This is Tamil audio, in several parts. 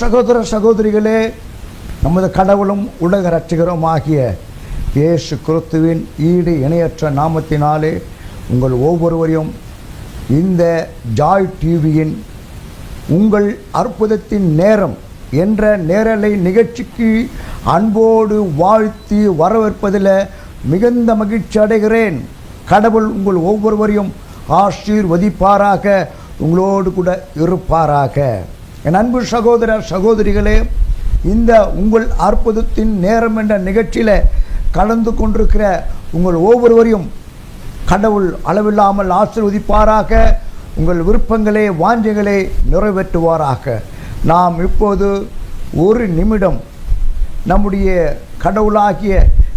சகோதர சகோதரிகளே, நமது கடவுளும் உலக இரட்சகரும் ஆகிய இயேசு கிறிஸ்துவின் ஈடு இணையற்ற நாமத்தினாலே உங்கள் ஒவ்வொருவரையும் இந்த ஜாய் டிவியின் உங்கள் அற்புதத்தின் நேரம் என்ற நேரலை நிகழ்ச்சிக்கு அன்போடு வாழ்த்தி வரவேற்பதில் மிகுந்த மகிழ்ச்சி அடைகிறேன். கடவுள் உங்கள் ஒவ்வொருவரையும் ஆசீர்வதிப்பாராக, உங்களோடு கூட இருப்பாராக. என் அன்பு சகோதர சகோதரிகளே, இந்த உங்கள் அற்புதத்தின் நேரம் என்ற நிகழ்ச்சியில் கலந்து கொண்டிருக்கிற உங்கள் ஒவ்வொருவரையும் கடவுள் அளவில்லாமல் ஆசீர்வதிப்பாராக. உங்கள் விருப்பங்களே வாஞ்சைகளை நிறைவேற்றுவாராக. நாம் இப்போது ஒரு நிமிடம் நம்முடைய கடவுளாகிய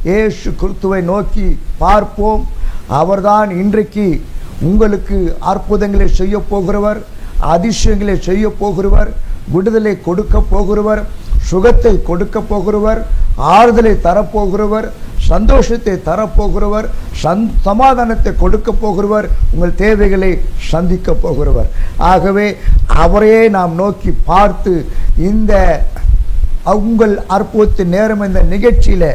இயேசு கிறிஸ்துவை நோக்கி பார்ப்போம். அவர்தான் இன்றைக்கு உங்களுக்கு அற்புதங்களை செய்ய போகிறவர், அதிசயங்களை செய்ய போகிறவர், விடுதலை கொடுக்க போகிறவர், சுகத்தை கொடுக்க போகிறவர், ஆறுதலை தரப்போகிறவர், சந்தோஷத்தை தரப்போகிறவர், சமாதானத்தை கொடுக்க போகிறவர், உங்கள் தேவைகளை சந்திக்க போகிறவர். ஆகவே அவரையே நாம் நோக்கி பார்த்து இந்த உங்கள் அற்புதத்தின் நேரம் இந்த நிகழ்ச்சியில்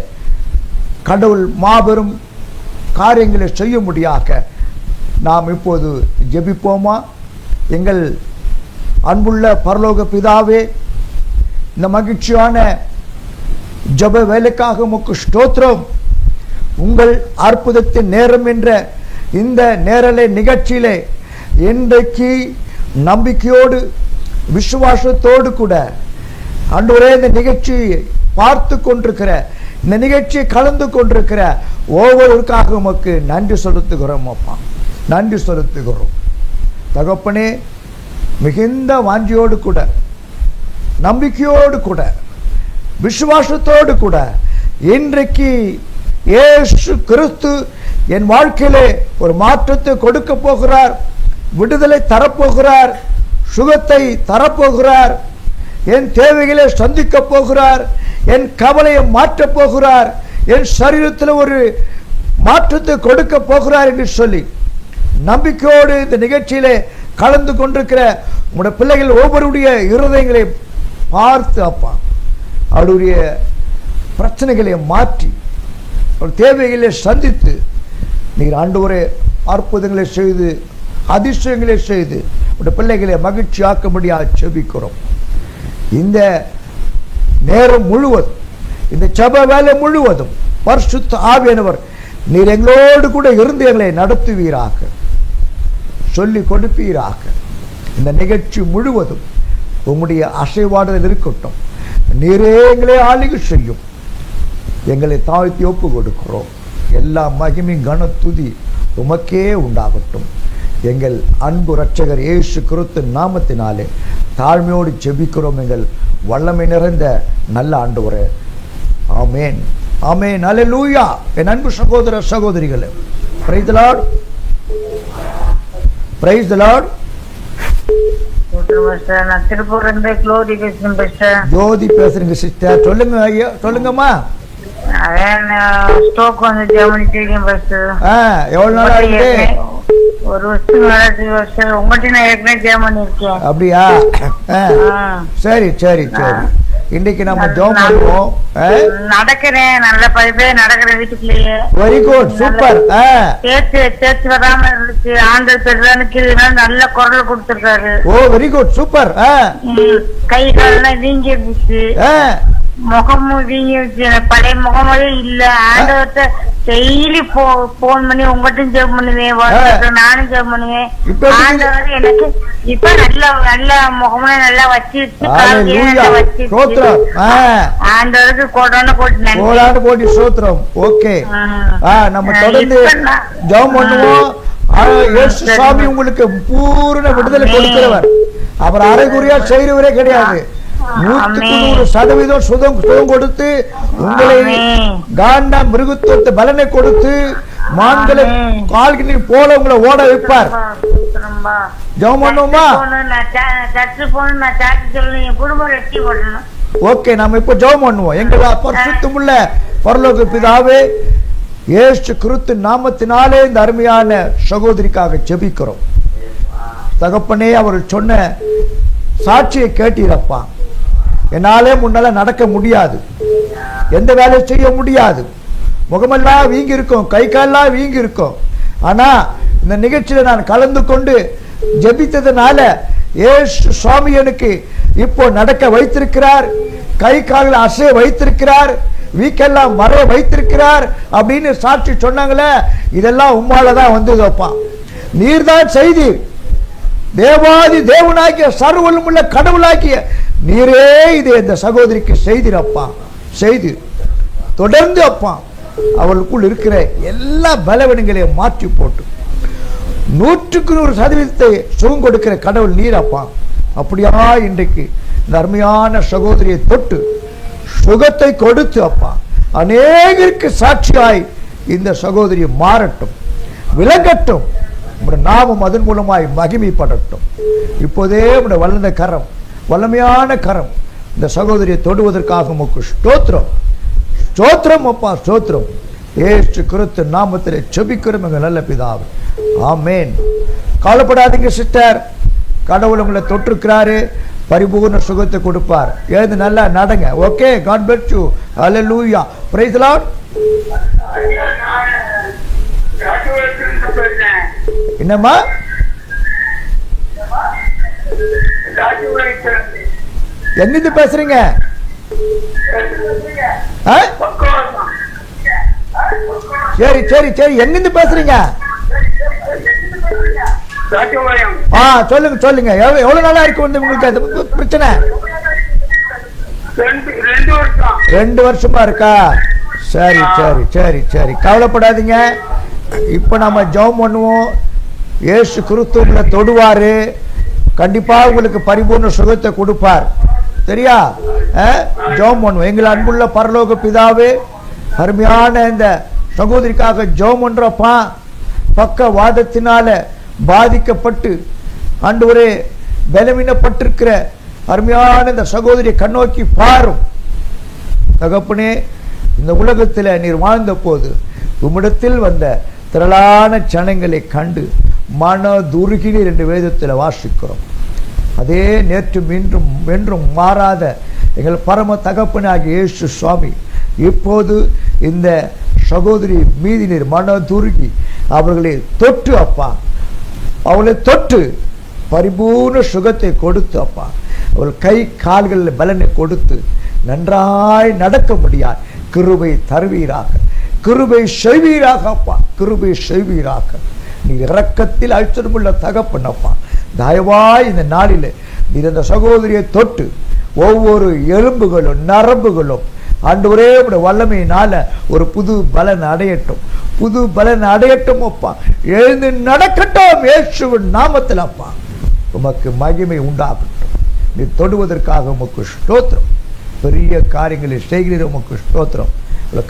கடவுள் மாபெரும் காரியங்களை செய்ய முடியாக நாம் இப்போது ஜெபிப்போமா? எங்கள் அன்புள்ள பரலோக பிதாவே, இந்த மகிழ்ச்சியான ஜெப வேலைக்காக உமக்கு ஸ்தோத்திரம். உங்கள் அற்புதத்தின் நேரம் என்ற இந்த நேரலை நிகழ்ச்சியிலே இன்றைக்கு நம்பிக்கையோடு விசுவாசத்தோடு கூட ஆண்டவரே இந்த நிகழ்ச்சியை பார்த்து கொண்டிருக்கிற, இந்த நிகழ்ச்சியை கலந்து கொண்டிருக்கிற ஒவ்வொருவருக்காக உமக்கு நன்றி செலுத்துகிறோம். அப்பா, நன்றி செலுத்துகிறோம் தகப்பனே. மிகுந்த வாஞ்சியோடு கூட, நம்பிக்கையோடு கூட, விசுவாசத்தோடு கூட இன்றைக்கு இயேசு கிறிஸ்து என் வாழ்க்கையிலே ஒரு மாற்றத்தை கொடுக்க போகிறார், விடுதலை தரப்போகிறார், சுகத்தை தரப்போகிறார், என் தேவைகளை சந்திக்க போகிறார், என் கவலையை மாற்றப் போகிறார், என் சரீரத்தில் ஒரு மாற்றத்தை கொடுக்க போகிறார் என்று சொல்லி நம்பிக்கையோடு இந்த நிகழ்ச்சியிலே கலந்து கொண்டிருக்கிற உங்களுடைய பிள்ளைகள் ஒவ்வொருடைய இருதயங்களை பார்த்து அப்பா அவருடைய பிரச்சனைகளை மாற்றி அவர் தேவைகளை சந்தித்து நீர் ஆண்டவரே அற்புதங்களை செய்து அதிசயங்களை செய்து உடைய பிள்ளைகளை மகிழ்ச்சியாக்கும்படியாக ஜெபிக்கிறோம். இந்த நேரம் முழுவதும், இந்த ஜெப வேலை முழுவதும் பரிசுத்த ஆவியானவர் நீர் எங்களோடு கூட இருந்து எங்களை நடத்துவீராக, சொல்லி கொடுப்பீராக. இந்த நிகழ்ச்சி முழுவதும் உம்முடைய அசைவாடுதல் இருக்கட்டும். நீரே எங்களை ஆளுகை செய்யும். எங்களை தாழ்த்தி ஒப்பு கொடுக்கிறோம். எல்லா மகிமை கன துதி உமக்கே உண்டாகட்டும். எங்கள் அன்பு இரட்சகர் இயேசு கிறிஸ்து நாமத்தினாலே தாழ்மையோடு ஜெபிக்கிறோம் எங்கள் வல்லமை நிறைந்த நல்ல ஆண்டவரே. ஆமென், ஆமென், அல்லேலூயா. என் அன்பு சகோதர சகோதரிகளே, price the Lord, praise the Lord. நான் திருப்பூர்ல இருந்து ஜோதி பேசுறேன். ஜோதி பேசுறீங்க சிஸ்டர், சொல்லுங்க ஐயா, சொல்லுங்கம்மா. ஸ்டோக் வந்து ஜெர்மனி தெரியும் பஸ். எவ்வளவு நாள் ஆகுது? ஒரு வருஷம். உங்கள்கிட்ட நான் ஏற்கனவே ஜெர்மனி இருக்கேன். அப்படியா? சரி சரி சரி. இன்னைக்கு நம்ம ஜெபம் பண்ணுவோம். நடக்கிறேன், நல்ல 10 பேர் நடக்கிறேன் வீட்டுக்குள்ளேயே. Very good, super. சேர்த்து வராம இருந்துச்சு. ஆண்டவர் பெருதான நல்ல குரல் கொடுத்திருக்காரு. ஓ வெரி குட், சூப்பர். கை காலெல்லாம் வீங்கி இருந்துச்சு, முகமும் வீங்கி இருந்துச்சு, பழைய முகமே இல்ல. ஆண்டவர்கிட்ட டெய்லி போன் பண்ணி உங்ககிட்ட ஜெபம் பண்ணுவேன், நானும் ஜெபம் பண்ணுவேன். ஆண்டவர் எனக்கு இப்ப நல்ல முகமே நல்லா வச்சிருச்சு. ஆண்டவருக்கு கோடான கோடி சோத்திரம். ஓகே, நம்ம தொடர்ந்து ஜெபம் பண்ணுவோம். இயேசு சாமி உங்களுக்கு பூரண விடுதலை கொடுக்கிறவர். அவர் அரைகுறையா செய்கிறவரே கிடையாது. 100% சுதம் கொடுத்து உங்களை காண்ட மிருகத்துவத்தை பலனை கொடுத்து மான்களை கால்களில் போல உங்களை ஓட வைப்பார். ஜெபம் பண்ணுவோமா? ஓகே, நாம இப்ப ஜெபம் பண்ணுவோம். எங்கள் பரிசுத்தமுள்ள பரலோக பிதாவே, இயேசு கிறிஸ்து நாமத்தினாலே இந்த அருமையான சகோதரிக்காக ஜெபிக்கிறோம். தகப்பனே, அவர் சொன்ன சாட்சியை கேட்டீரப்பா. என்னாலே முன்னால நடக்க முடியாது, எந்த வேலை செய்ய முடியாது, முகமெல்லாம் வீங்கி இருக்கும், கை காலெல்லாம் வீங்கி இருக்கும். ஆனா இந்த நிகழ்ச்சியில நான் கலந்து கொண்டு ஜெபித்ததுனால இயேசு சுவாமி எனக்கு இப்போ நடக்க வைத்திருக்கிறார், கை கால்கள் அசைய வைத்திருக்கிறார், வீக்கெல்லாம் மறைய வைத்திருக்கிறார் அப்படின்னு சாட்சி சொன்னாங்களே. இதெல்லாம் உம்மாலதான் வந்ததுப்பா. நீர்தான் செய்தி. தேவாதி தேவனாகிய சர்வவல்லமையுள்ள கடவுளாகிய நீரே இது இந்த சகோதரிக்கு செய்திரப்பா, செய்தி தொடர்ந்து அப்பா அவளுக்குள் இருக்கிற எல்லா பலவீனங்களையும் மாற்றி போட்டு 100% சுகம் கொடுக்கிற கடவுள் நீரப்பா. அப்படியா இன்றைக்கு இந்த அருமையான சகோதரியை தொட்டு சுகத்தை கொடுத்து அப்பா அநேகருக்கு சாட்சியாய் இந்த சகோதரி மாறட்டும், விளங்கட்டும், நாமும் அதன் மூலமாய் மகிமைப்படட்டும். இப்போதே வளர்ந்த கரம், வல்லமையான கரம் இந்த சகோதரியை தொடுவதற்காக உமக்கு ஸ்தோத்திரம், ஸ்தோத்திரம் அப்பா, ஸ்தோத்திரம். இயேசு கிறிஸ்து நாமத்திலே ஜெபிக்கிறோம் எங்கள் நல்ல பிதாவே, ஆமென். கவலைப்படாதீங்க சிஸ்டர், கடவுள் உங்களை தொட்டிருக்கிறாரு, பரிபூர்ண சுகத்தை கொடுப்பார். எழுந்து நல்லா நடங்க. Okay, God bless you. Hallelujah, praise the Lord. என்னம்மா எங்கிருந்து பேசுறீங்க? சரி சரி சரி, எங்கிருந்து பேசுறீங்க? சொல்லுங்க சொல்லுங்க. எவ்வளவு நாளா இருக்கு வந்து உங்களுக்கு அது பிரச்சனை? 2 வருஷமா இருக்கா? சரி சரி சரி சரி, கவலைப்படாதீங்க. இப்ப நம்ம ஜெபம் பண்ணுவோம். இயேசு கிறிஸ்து உங்களை தொடுவாரு, கண்டிப்பா உங்களுக்கு பரிபூர்ண சுகத்தை கொடுப்பார். சரியா? ஜெபம் பண்ணுவோம். எங்கள் அன்புள்ள பரலோக பிதாவே, அருமையான இந்த சகோதரிக்காக ஜெபம் பண்றப்பா. பக்க வாதத்தினால பாதிக்கப்பட்டு ஆண்டவரே பலவீனப்பட்டிருக்கிற அருமையான இந்த சகோதரியை கண்ணோக்கி பாரும் தகப்பனே. இந்த உலகத்தில் நீர் வாழ்ந்த போது உம்மிடத்தில் வந்த திரளான ஜனங்களை கண்டு மன துருகினீர் என்று வேதத்தில் வாசிக்கிறோம். அதே நேற்றும் இன்றும் என்றும் மாறாத எங்கள் பரம தகப்பனாகிய இயேசு சுவாமி இப்போது இந்த சகோதரி மீதி நீர் மன துருகி அவர்களை தொட்டு அப்பா, அவளை தொட்டு பரிபூர்ண சுகத்தை கொடுத்து அப்பா, அவள் கை கால்களில் பலனை கொடுத்து நன்றாய் நடக்க முடியாது கிருபை தருவீராக, கிருபை செய்வீராக அப்பா, கிருபை செய்வீராக. நீ இரக்கத்தில் ஐஸ்வர்யமுள்ள தகப்பனப்பா, தயவாய் இந்த நாளில் நீ இந்த சகோதரியை தொட்டு ஒவ்வொரு எலும்புகளும் நரம்புகளும் ஆண்டவரே வல்லமையினால ஒரு புது பலன் அடையட்டும், புது பலன் அடையட்டும் அப்பா. எழுந்து நடக்கட்டும் இயேசுவின் நாமத்தில் அப்பா. உமக்கு மகிமை உண்டாகட்டும். நீ தொடுவதற்காக உமக்கு ஸ்தோத்திரம். பெரிய காரியங்களை செய்கிறீர், உமக்கு ஸ்தோத்திரம்.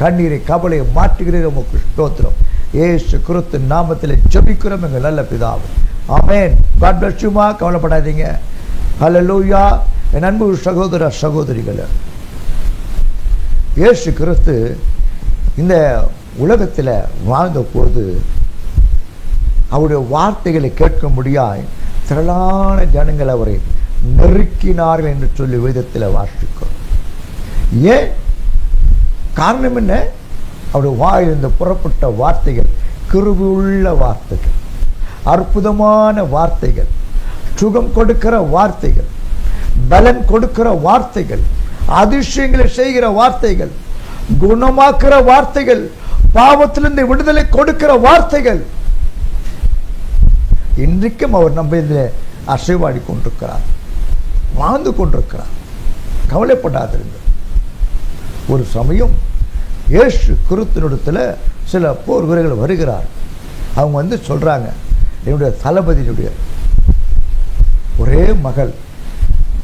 கண்ணீரை கவலையை மாற்றுகிறீர், உமக்கு ஸ்தோத்திரம். இயேசு கிறிஸ்து நாமத்தில் ஜெபிக்கிறோம் எங்கள் நல்ல பிதாவே, ஆமென். காட் பிளஸ் யூ மா, கவலைப்படாதீங்க. ஹல்லேலூயா. என் அன்பு சகோதர சகோதரிகளே, இயேசு கிறிஸ்து இந்த உலகத்தில் வாழ்ந்த போது அவருடைய வார்த்தைகளை கேட்க முடியாய் திரளான ஜனங்கள் அவரை நெருக்கினார்கள் என்று சொல்லி வேதத்தில் வாசிக்கிறோம். ஏன் காரணம் என்ன? அவருடைய வாயிலிருந்து புறப்பட்ட வார்த்தைகள் கிருபையுள்ள வார்த்தைகள், அற்புதமான வார்த்தைகள், சுகம் கொடுக்கிற வார்த்தைகள், பலன் கொடுக்கிற வார்த்தைகள், அதிசயங்களை செய்கிற வார்த்தைகள், குணமாக்குற வார்த்தைகள், பாவத்திலிருந்து விடுதலை கொடுக்கிற வார்த்தைகள். இன்றைக்கும் அவர் நம்ம இதில் அசைவாடி கொண்டிருக்கிறார், வாழ்ந்து கொண்டிருக்கிறார். கவலைப்படாதிருங்கள். ஒரு சமயம் இயேசு கிறிஸ்துவினிடத்தில் சில போர் வீரர்கள் வருகிறார். அவங்க வந்து சொல்றாங்க, என்னுடைய தளபதியினுடைய ஒரே மகள்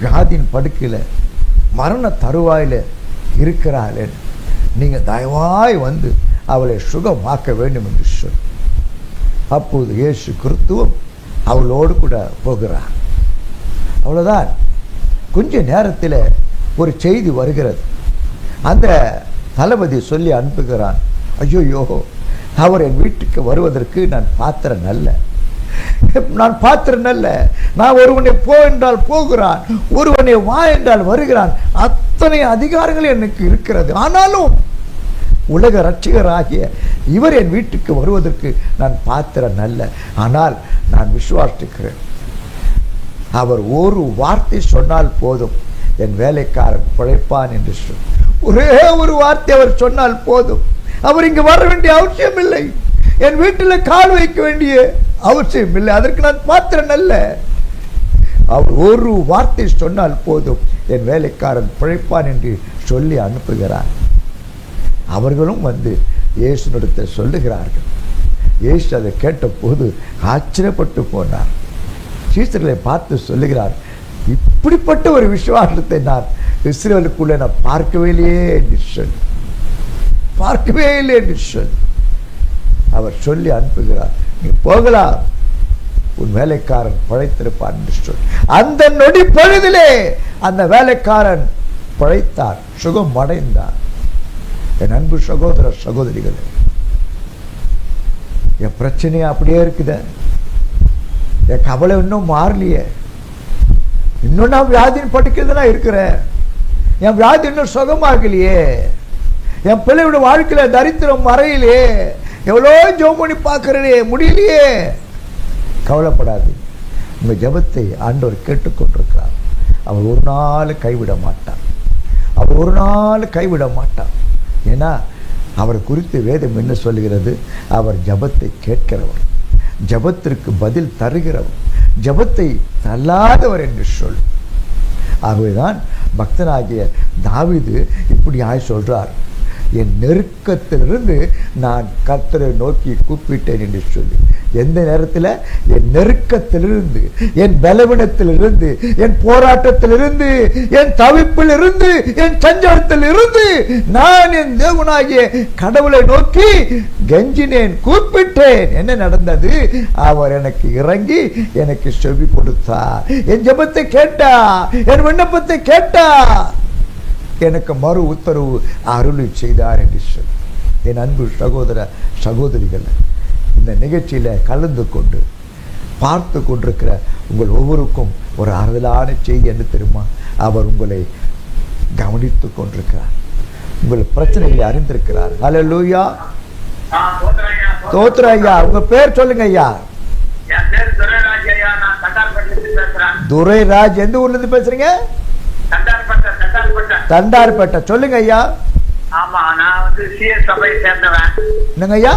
வியாதியின் படுக்கையில் மரண தருவாயில் இருக்கிறாள், நீங்க தயவாய் வந்து அவளை சுகமாக்க வேண்டும் என்று சொல். அப்போது இயேசு கிறிஸ்துவும் அவளோடு கூட போகிறார். அவ்வளவுதான். கொஞ்ச நேரத்தில் ஒரு செய்தி வருகிறது. அந்த தளபதி சொல்லி அனுப்புகிறான், ஐயோ அவர் என் வீட்டுக்கு வருவதற்கு நான் பாத்திரம் அல்ல, நான் பாத்திரம் அல்ல, நான் ஒருவனை போ என்றால் போகிறான், ஒருவனை வா என்றால் வருகிறான். அத்தனை அதிகாரங்கள் எனக்கு இருக்கிறது. ஆனாலும் உலக ரட்சகராகிய இவர் என் வீட்டுக்கு வருவதற்கு நான் பாத்திரம் அல்ல. ஆனால் நான் விசுவாசிக்கிறேன், அவர் ஒரு வார்த்தை சொன்னால் போதும், என் வேலைக்காரன் பிழைப்பான் என்று சொல்லி ஒரே ஒரு வார்த்தை அவர் சொன்னால் போதும். அவர் இங்கு வர வேண்டிய அவசியம் இல்லை, என் வீட்டில் கால் வைக்க வேண்டிய அவசியம் இல்லை. அதற்கு நான் பாத்திரம் அல்ல. அவர் ஒரு வார்த்தை சொன்னால் போதும், என் வேலைக்காரன் பிழைப்பான் என்று சொல்லி அனுப்புகிறார். அவர்களும் வந்து இயேசுவிடத்தை சொல்லுகிறார்கள். இயேசு அதை கேட்ட போது ஆச்சரியப்பட்டு போனார். சீசர்களை பார்த்து சொல்லுகிறார், இப்படிப்பட்ட ஒரு விசுவாசத்தை நான் இஸ்ரவேலுக்குள்ளே நான் பார்க்கவே இல்லையே என்று சொல்லி அவர் சொல்லி அனுப்புகிறார். நீ போகலாம், உன் வேலைக்காரன் பழைத்திருப்பான் என்று சொல்லி அந்த நொடி பொழுதிலே அந்த வேலைக்காரன் பழைத்தார், சுகம் அடைந்தார். என் அன்பு சகோதர சகோதரிகளே, என் பிரச்சனையா அப்படியே இருக்குது, என் கவலை இன்னும் மாறலையே, இன்னும் நான் வியாதியின் படுக்கையில் தான் இருக்கிறேன், என் வியாதி இன்னும் சுகமாகலையே, என் பிள்ளையோட வாழ்க்கையில தரித்திரம் மறையிலே, எவ்வளோ ஜெபம் பண்ணி பார்க்கிறேனே முடியலையே. கவலைப்படாது, உங்க ஜெபத்தை ஆண்டவர் கேட்டுக்கொண்டிருக்கிறார். அவர் ஒரு நாள் கைவிட மாட்டார், அவர் ஒரு நாள் கைவிட மாட்டார். ஏன்னா அவரை குறித்து வேதம் என்ன சொல்லுகிறது? அவர் ஜெபத்தை கேட்கிறவர், ஜெபத்திற்கு பதில் தருகிறவர், ஜெபத்தை தள்ளாதவர் என்று சொல். ஆகவேதான் பக்தனாகிய தாவீது இப்படி சொல்றார், என் நெருக்கத்திலிருந்து நான் கர்த்தரை நோக்கி கூப்பிட்டேன் என்று சொல்லி. எந்த நேரத்தில்? என் நெருக்கத்திலிருந்து, என் பலவீனத்திலிருந்து, என் போராட்டத்திலிருந்து, என் தவிப்பிலிருந்து, என் சஞ்சலத்திலிருந்து நான் என் தேவனாகிய கடவுளை நோக்கி கெஞ்சினேன், கூப்பிட்டேன். என்ன நடந்தது? அவர் எனக்கு இறங்கி எனக்கு செவி கொடுத்தார், என் ஜெபத்தை கேட்டார், என் விண்ணப்பத்தை கேட்டார், எனக்கு மறு உத்தரவு அருளி செய்தார் என்று சொல்லி. என் அன்பு சகோதர சகோதரிகள், இந்த நிகழ்ச்சியில கலந்து கொண்டு பார்த்து கொண்டிருக்கிற உங்கள் ஒவ்வொருக்கும் ஒரு ஆறுதலான செய்தி என்ன தெரியுமா? அவர் உங்களை கவனித்து கொண்டிருக்கிறார், உங்கள் பிரச்சனைகளை அறிந்திருக்கிறார். ஹல்லேலூயா, ஸ்தோத்திரம் ஐயா. உங்க பேர் சொல்லுங்க ஐயா. துரைராஜ். எந்த ஊர்ல இருந்து பேசுறீங்க? தண்டார்பேட்டை. சொல்லுங்க ஐயா. ஆமா, நான் வந்து சிஎஸ் சபையை சேர்ந்தவன். என்னங்க ஐயா?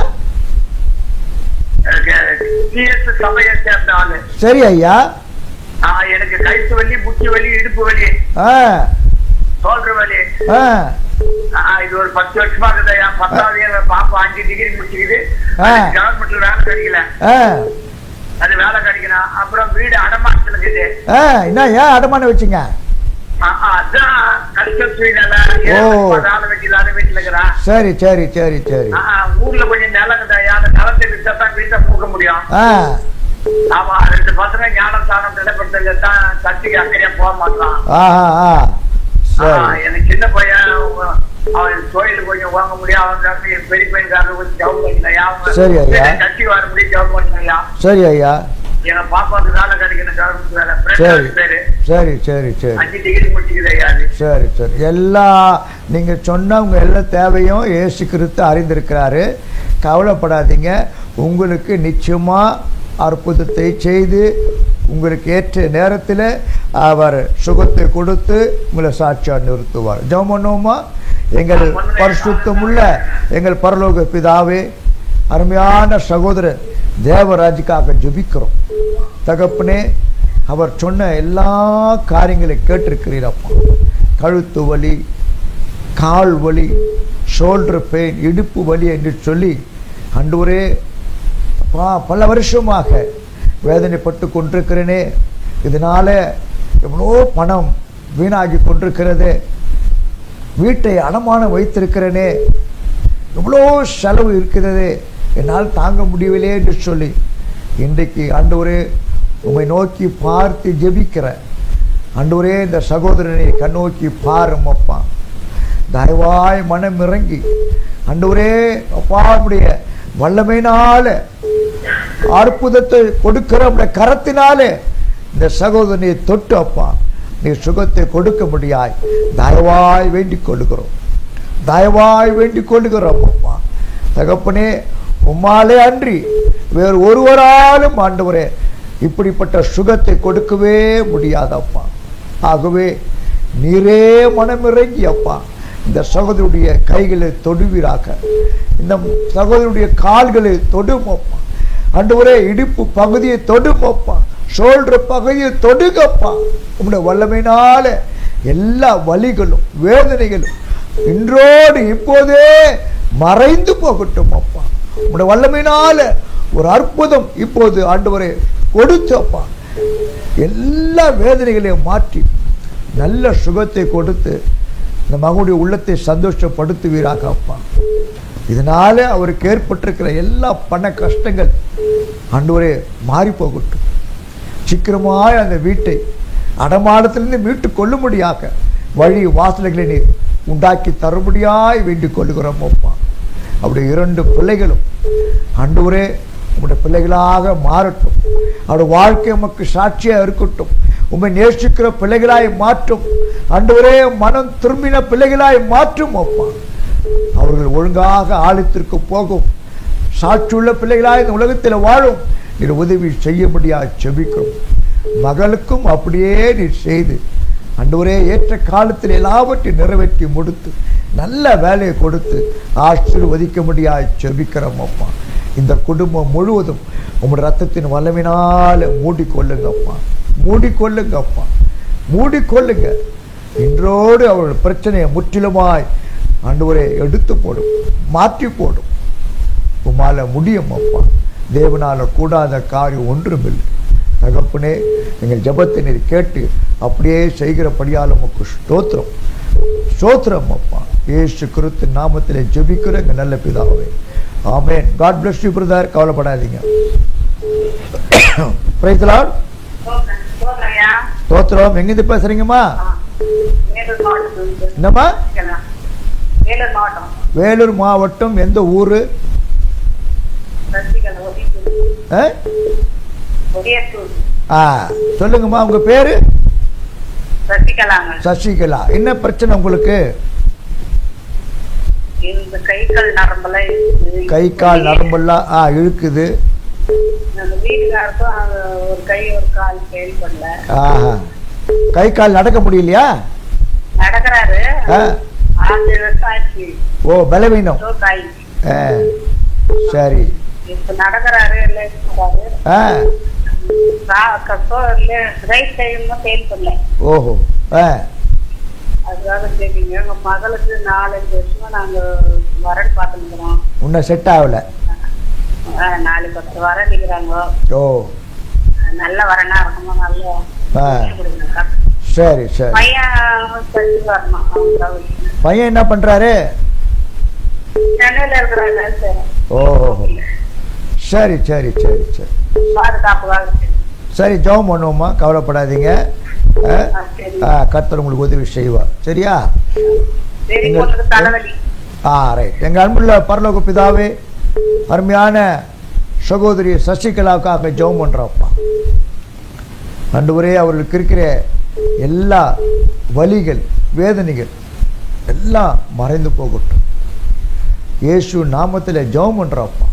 சிஎஸ் சபையை சேர்ந்த ஆளு. சரி ஐயா. எனக்கு கழுத்து வலி, முட்டி வலி, இடுப்பு வலி, சோல்டர் வலி. இது ஒரு 10 வருஷமா இருக்குதா. 10வது பாப்பா 5 டிகிரி முடிச்சுக்குது, கவர்மெண்ட்ல வேலை கிடைக்கல, அது வேலை கிடைக்கணும். அப்புறம் வீடு அடமானத்துல இருக்குது. என்ன ஏன் அடமானம் வச்சுங்க? சரி சரி சரி சரி. ஊர்ல கொஞ்சம் நிலம் நிலத்தை வித்தான் வீட்டை போக முடியும். ஆமா, 2 பசங்க ஞானஸ்தானம் நிலப்படுத்தான் சர்ச்சைக்கு அக்கறையா போக மாட்டான். எனக்கு சின்ன பையன், அவன் கோயிலுக்கு கொஞ்சம் வாங்க முடியும், அவங்க பெரிய பையன்காரர் கொஞ்சம் ஜவுன் பண்ணலையா, அவங்க கட்சி வர முடியும் ஜவுன் பண்ணலையா. சரி ஐயா. எங்க பாப்பாவுக்கு வேலை கிடைக்கணும், கவர்மெண்ட் வேலை. பேரு சரி சரி சரி 5 டிகிரி முடிச்சுக்குது ஐயா. சரி சரி. எல்லா நீங்க சொன்ன உங்க எல்லா தேவையும் இயேசு கிறிஸ்து அறிந்திருக்கிறாரு. கவலைப்படாதீங்க, உங்களுக்கு நிச்சயமா அற்புதத்தை செய்து உங்களுக்கு ஏற்ற நேரத்தில் அவர் சுகத்தை கொடுத்து உங்களை சாட்சியாக நிறுத்துவார். ஜெபம் பண்ணுவோமா? எங்கள் பரிசுத்தமுள்ள எங்கள் பரலோக பிதாவே, அருமையான சகோதரர் தேவராஜுக்காக ஜெபிக்கிறோம் தகப்பனே. அவர் சொன்ன எல்லா காரியங்களையும் கேட்டிருக்கிறீரப்பா. கழுத்து வலி, கால் வலி, ஷோல்டர் பெயின், இடுப்பு வலி என்று சொல்லி ஆண்டவரே பல வருஷமாக வேதனைப்பட்டு கொண்டிருக்கிறேனே, இதனால எவ்வளோ பணம் வீணாகி கொண்டிருக்கிறது, வீட்டை அடமானம் வைத்திருக்கிறேனே, எவ்வளோ செலவு இருக்கிறது, என்னால் தாங்க முடியவில்லை என்று சொல்லி இன்றைக்கு ஆண்டவரே உம்மை நோக்கி பார்த்து ஜெபிக்கிற ஆண்டவரே, இந்த சகோதரனை கண்ணோக்கி பாரும் அப்பா. தயவாய் மனம் இறங்கி ஆண்டவரே அப்பா உடைய வல்லமையினால அற்புதத்தை கொடுக்கிற உடைய கரத்தினாலே இந்த சகோதரனை தொட்டு அப்பா நீ சுகத்தை கொடுக்க முடியாய் தயவாய் வேண்டிக் கொள்ளுகிறோம், தயவாய் வேண்டிக் கொள்ளுகிறோம் அப்பா. தகப்பனே, உம்மாலே அன்றி வேறு ஒருவராலும் ஆண்டவரே இப்படிப்பட்ட சுகத்தை கொடுக்கவே முடியாதப்பா. ஆகவே நீரே மனமிறங்கி அப்பா இந்த சகோதரனுடைய கைகளை தொடுவீராக, இந்த சகோதரனுடைய கால்களை தொடுமப்பா. ஆண்டவரே இடுப்பு பகுதியை தொடுமப்பா, ஷோல்டர் பகுதியை தொடுங்கப்பா. உங்களுடைய வல்லமையினால எல்லா வலிகளும் வேதனைகளும் இன்றோடு இப்போதே மறைந்து போகட்டும் அப்பா. உங்களுடைய வல்லமையினால ஒரு அற்புதம் இப்போது ஆண்டவரே கொடுத்தப்பா, எல்லா வேதனைகளையும் மாற்றி நல்ல சுகத்தை கொடுத்து இந்த மகனுடைய உள்ளத்தை சந்தோஷப்படுத்துவீராக அப்பா. இதனால அவருக்கு ஏற்பட்டிருக்கிற எல்லா பண கஷ்டங்கள் ஆண்டவரே மாறி போகட்டும். சீக்கிரமாய் அந்த வீட்டை அடமானத்திலிருந்து மீட்டு கொள்ளும்படியாக வழி வாசல்களை நீர் உண்டாக்கி தரும்படியாய் வேண்டிக் கொள்ளுகிறோம் அப்பா. அவருடைய 2 பிள்ளைகளும் ஆண்டவரே உங்களுடைய பிள்ளைகளாக மாறட்டும். அவருடைய வாழ்க்கை உமக்கு சாட்சியாக இருக்கட்டும். உம்மை நேசிக்கிற பிள்ளைகளாய் மாற்றும் ஆண்டவரே, மனம் திரும்பின பிள்ளைகளாய் மாற்றும் அப்பா. அவர்கள் ஒழுங்காக ஆலயத்திற்கு போகும் சாட்சியுள்ள பிள்ளைகளாய் இந்த உலகத்தில் வாழும் நீர் உதவி செய்யும்படியாக செபிக்கிறோம். மகளுக்கும் அப்படியே நீர் செய்து ஆண்டவரே ஏற்ற காலத்தில் எல்லாவற்றையும் நிறைவேற்றி முடித்து நல்ல வேலையை கொடுத்து ஆசீர்வதிக்க முடியாது செபிக்கிறோம் அப்பா. இந்த குடும்பம் முழுவதும் உங்களுடைய ரத்தத்தின் வல்லமையினால் மூடிக்கொள்ளுங்கப்பா, மூடிக்கொள்ளுங்கப்பா, மூடிக்கொள்ளுங்க. இன்றோடு அவருடைய பிரச்சனையை முற்றிலுமாய் ஆண்டவரே எடுத்து போடும், மாற்றி போடும். உமால முடியும் அப்பா. தேவனால கூடாத காரியம் ஒன்றுமில்லை. தகப்பனே, எங்கள் ஜெபத்தை நீர் கேட்டு அப்படியே செய்கிறபடியால் உமக்கு ஸ்தோத்திரம், ஸ்தோத்திரம் அப்பா. இயேசு கிறிஸ்து நாமத்திலே ஜெபிக்கிற எங்கள் நல்ல பிதாவே, ஆமென். காட் பிளஸ் யூ பிரதர், கவலைப்படாதீங்க. Praise the Lord. ஸ்தோத்திரம். எங்கிருந்து பேசுறீங்கம்மா? என்னம்மா? வேலூர் மாவட்டம். எந்த ஊரு? சொல்லுங்கம்மா, உங்க பேரு? சசிகலா. என்ன பிரச்சனை உங்களுக்கு? கை கால் நரம்பெல்லாம் இழுக்குது. கை கால் நடக்க முடியலையா? நடக்கிறாரு. ஓ, பலவீனம். சரி, நடக்கிறாரு. ஓஹோ. அதுக்காக கேட்டீங்க. எங்க மகளுக்கு 4-5 வருஷமா நாங்க வரன் பார்த்துக்கிறோம். இன்னும் செட் ஆகல. 4-10 வரன் நிக்கிறாங்க. ஓ, நல்ல வரனா இருக்குமா? நல்ல. சரி சரி. பையன் என்ன பண்றாரு? சென்னையில இருக்கிறாங்க. ஓஹோ, சரி சரி சரி சரி. சரி, ஜெபம் பண்ணுவோம்மா, கவலைப்படாதீங்க. கர்த்தர் உங்களுக்கு உதவி செய்வார். சரியா? ரைட். எங்கள் அன்புள்ள பரலோக பிதாவே, அருமையான சகோதரி சசிகலாவுக்காக ஜெபம் பண்றோம்ப்பா. ஆண்டவரே, அவர்களுக்கு இருக்கிற எல்லா வலிகள் வேதனைகள் எல்லாம் மறைந்து போகட்டும். இயேசு நாமத்தில் ஜெபம் பண்றோம்ப்பா.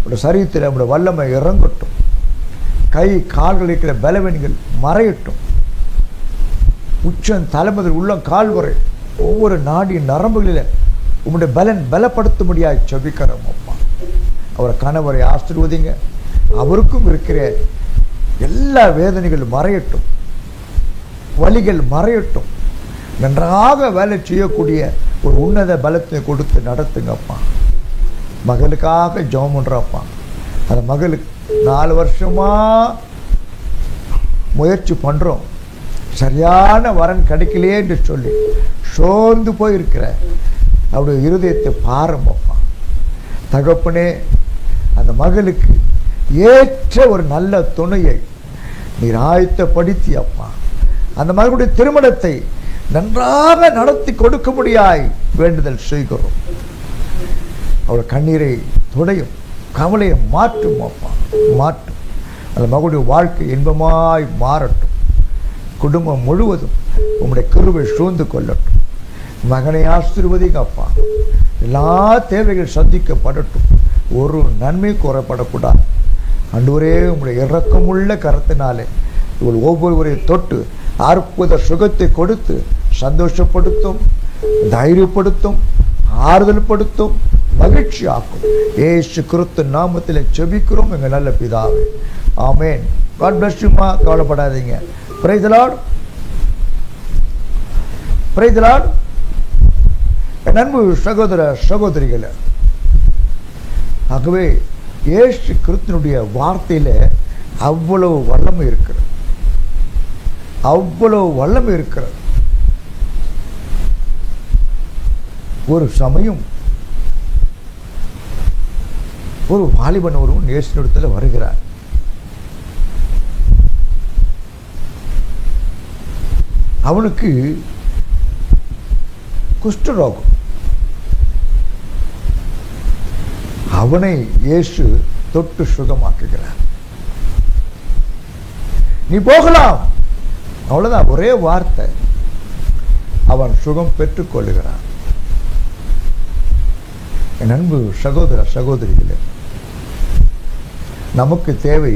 உடைய சரீரத்தில் நம்முடைய வல்லமை இறங்கட்டும். கை கால்கள் இருக்கிற பலவீனங்கள் மறையட்டும். உச்சம் தலைமுதல் உள்ளம் கால் வரை ஒவ்வொரு நாடியின் நரம்புகளில் உங்களுடைய பலப்படுத்த முடியாது செபிக்கிறோம் அப்பா. அவரை கணவரை ஆசீர்வதிங்க. அவருக்கும் இருக்கிற எல்லா வேதனைகளும் மறையட்டும், வலிகள் மறையட்டும். நன்றாக வேலை செய்யக்கூடிய ஒரு உன்னத பலத்தை கொடுத்து நடத்துங்கப்பா. மகளுக்காக ஜெபம் பண்றப்பா. அந்த மகளுக்கு 4 வருஷமா முயற்சி பண்றோம், சரியான வரன் கிடைக்கலையே என்று சொல்லி சோர்ந்து போயிருக்கிற அவருடைய இருதயத்தை பாருங்கப்பா. தகப்பனே, அந்த மகளுக்கு ஏற்ற ஒரு நல்ல துணையை நீர் ஆயத்தப்படுத்தி அப்பா, அந்த மகளுடைய திருமணத்தை நன்றாக நடத்தி கொடுக்க முடியாய் வேண்டுதல் செய்கிறோம். அவருடைய கண்ணீரை துடையும், கவலையை மாற்றும் அப்பா. மாற்றும். அந்த மகளுடைய வாழ்க்கை இன்பமாய் மாறட்டும். குடும்பம் முழுவதும் உங்களுடைய கிருபை சூழ்ந்து கொள்ளட்டும். மகனை ஆசீர்வதிங்க அப்பா. எல்லா தேவைகள் சந்திக்கப்படட்டும். ஒரு நன்மை கூறப்படக்கூடாது. ஆண்டவரே, உங்களுடைய இரக்கமுள்ள கரத்தினாலே இவள் ஒவ்வொருவரையும் தொட்டு அற்புத சுகத்தை கொடுத்து சந்தோஷப்படுத்தும், தைரியப்படுத்தும், ஆறுதல் படுத்தும், மகிழ்ச்சி ஆக்கும். இயேசு கிறிஸ்து நாமத்தில் ஜெபிக்கிறோம் எங்கள் நல்ல பிதாவே. ஆமென். காட் பிளஸ் யூ மா. கவலைப்படாதீங்க. Praise the Lord. Praise the Lord. என் அன்பு சகோதர சகோதரிகளே, ஆகவே இயேசு கிறிஸ்துவினுடைய வார்த்தையில அவ்வளவு வல்லமை இருக்கிறது. அவ்வளவு வல்லமை இருக்கிறது. ஒரு சமயம் ஒரு வாலிபன் ஒருவன் இயேசுவிடத்தில் வருகிறார். அவனுக்கு குஷ்டரோகம். அவனை இயேசு தொட்டு சுகமாக்குகிறார். நீ போகலாம், அவ்வளவுதான், ஒரே வார்த்தை. அவன் சுகம் பெற்றுக் கொள்ளுகிறான். என் அன்பு சகோதர சகோதரிகளே, நமக்கு தேவை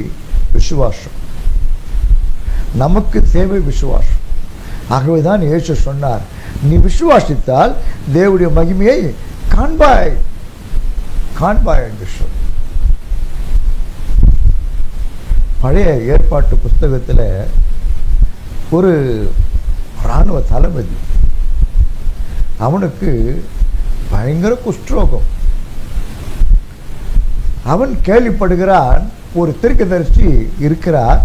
விசுவாசம். நமக்கு தேவை விசுவாசம். ஆகவேதான் இயேசு சொன்னார், நீ விசுவாசித்தால் தேவனுடைய மகிமையை காண்பாய் காண்பாய் என்று சொல். பழைய ஏற்பாட்டு புஸ்தகத்தில் ஒரு இராணுவ தளபதி, அவனுக்கு பயங்கர குஷ்டரோகம். அவன் கேள்விப்படுகிறான், ஒரு தீர்க்கதரிசி இருக்கிறார்,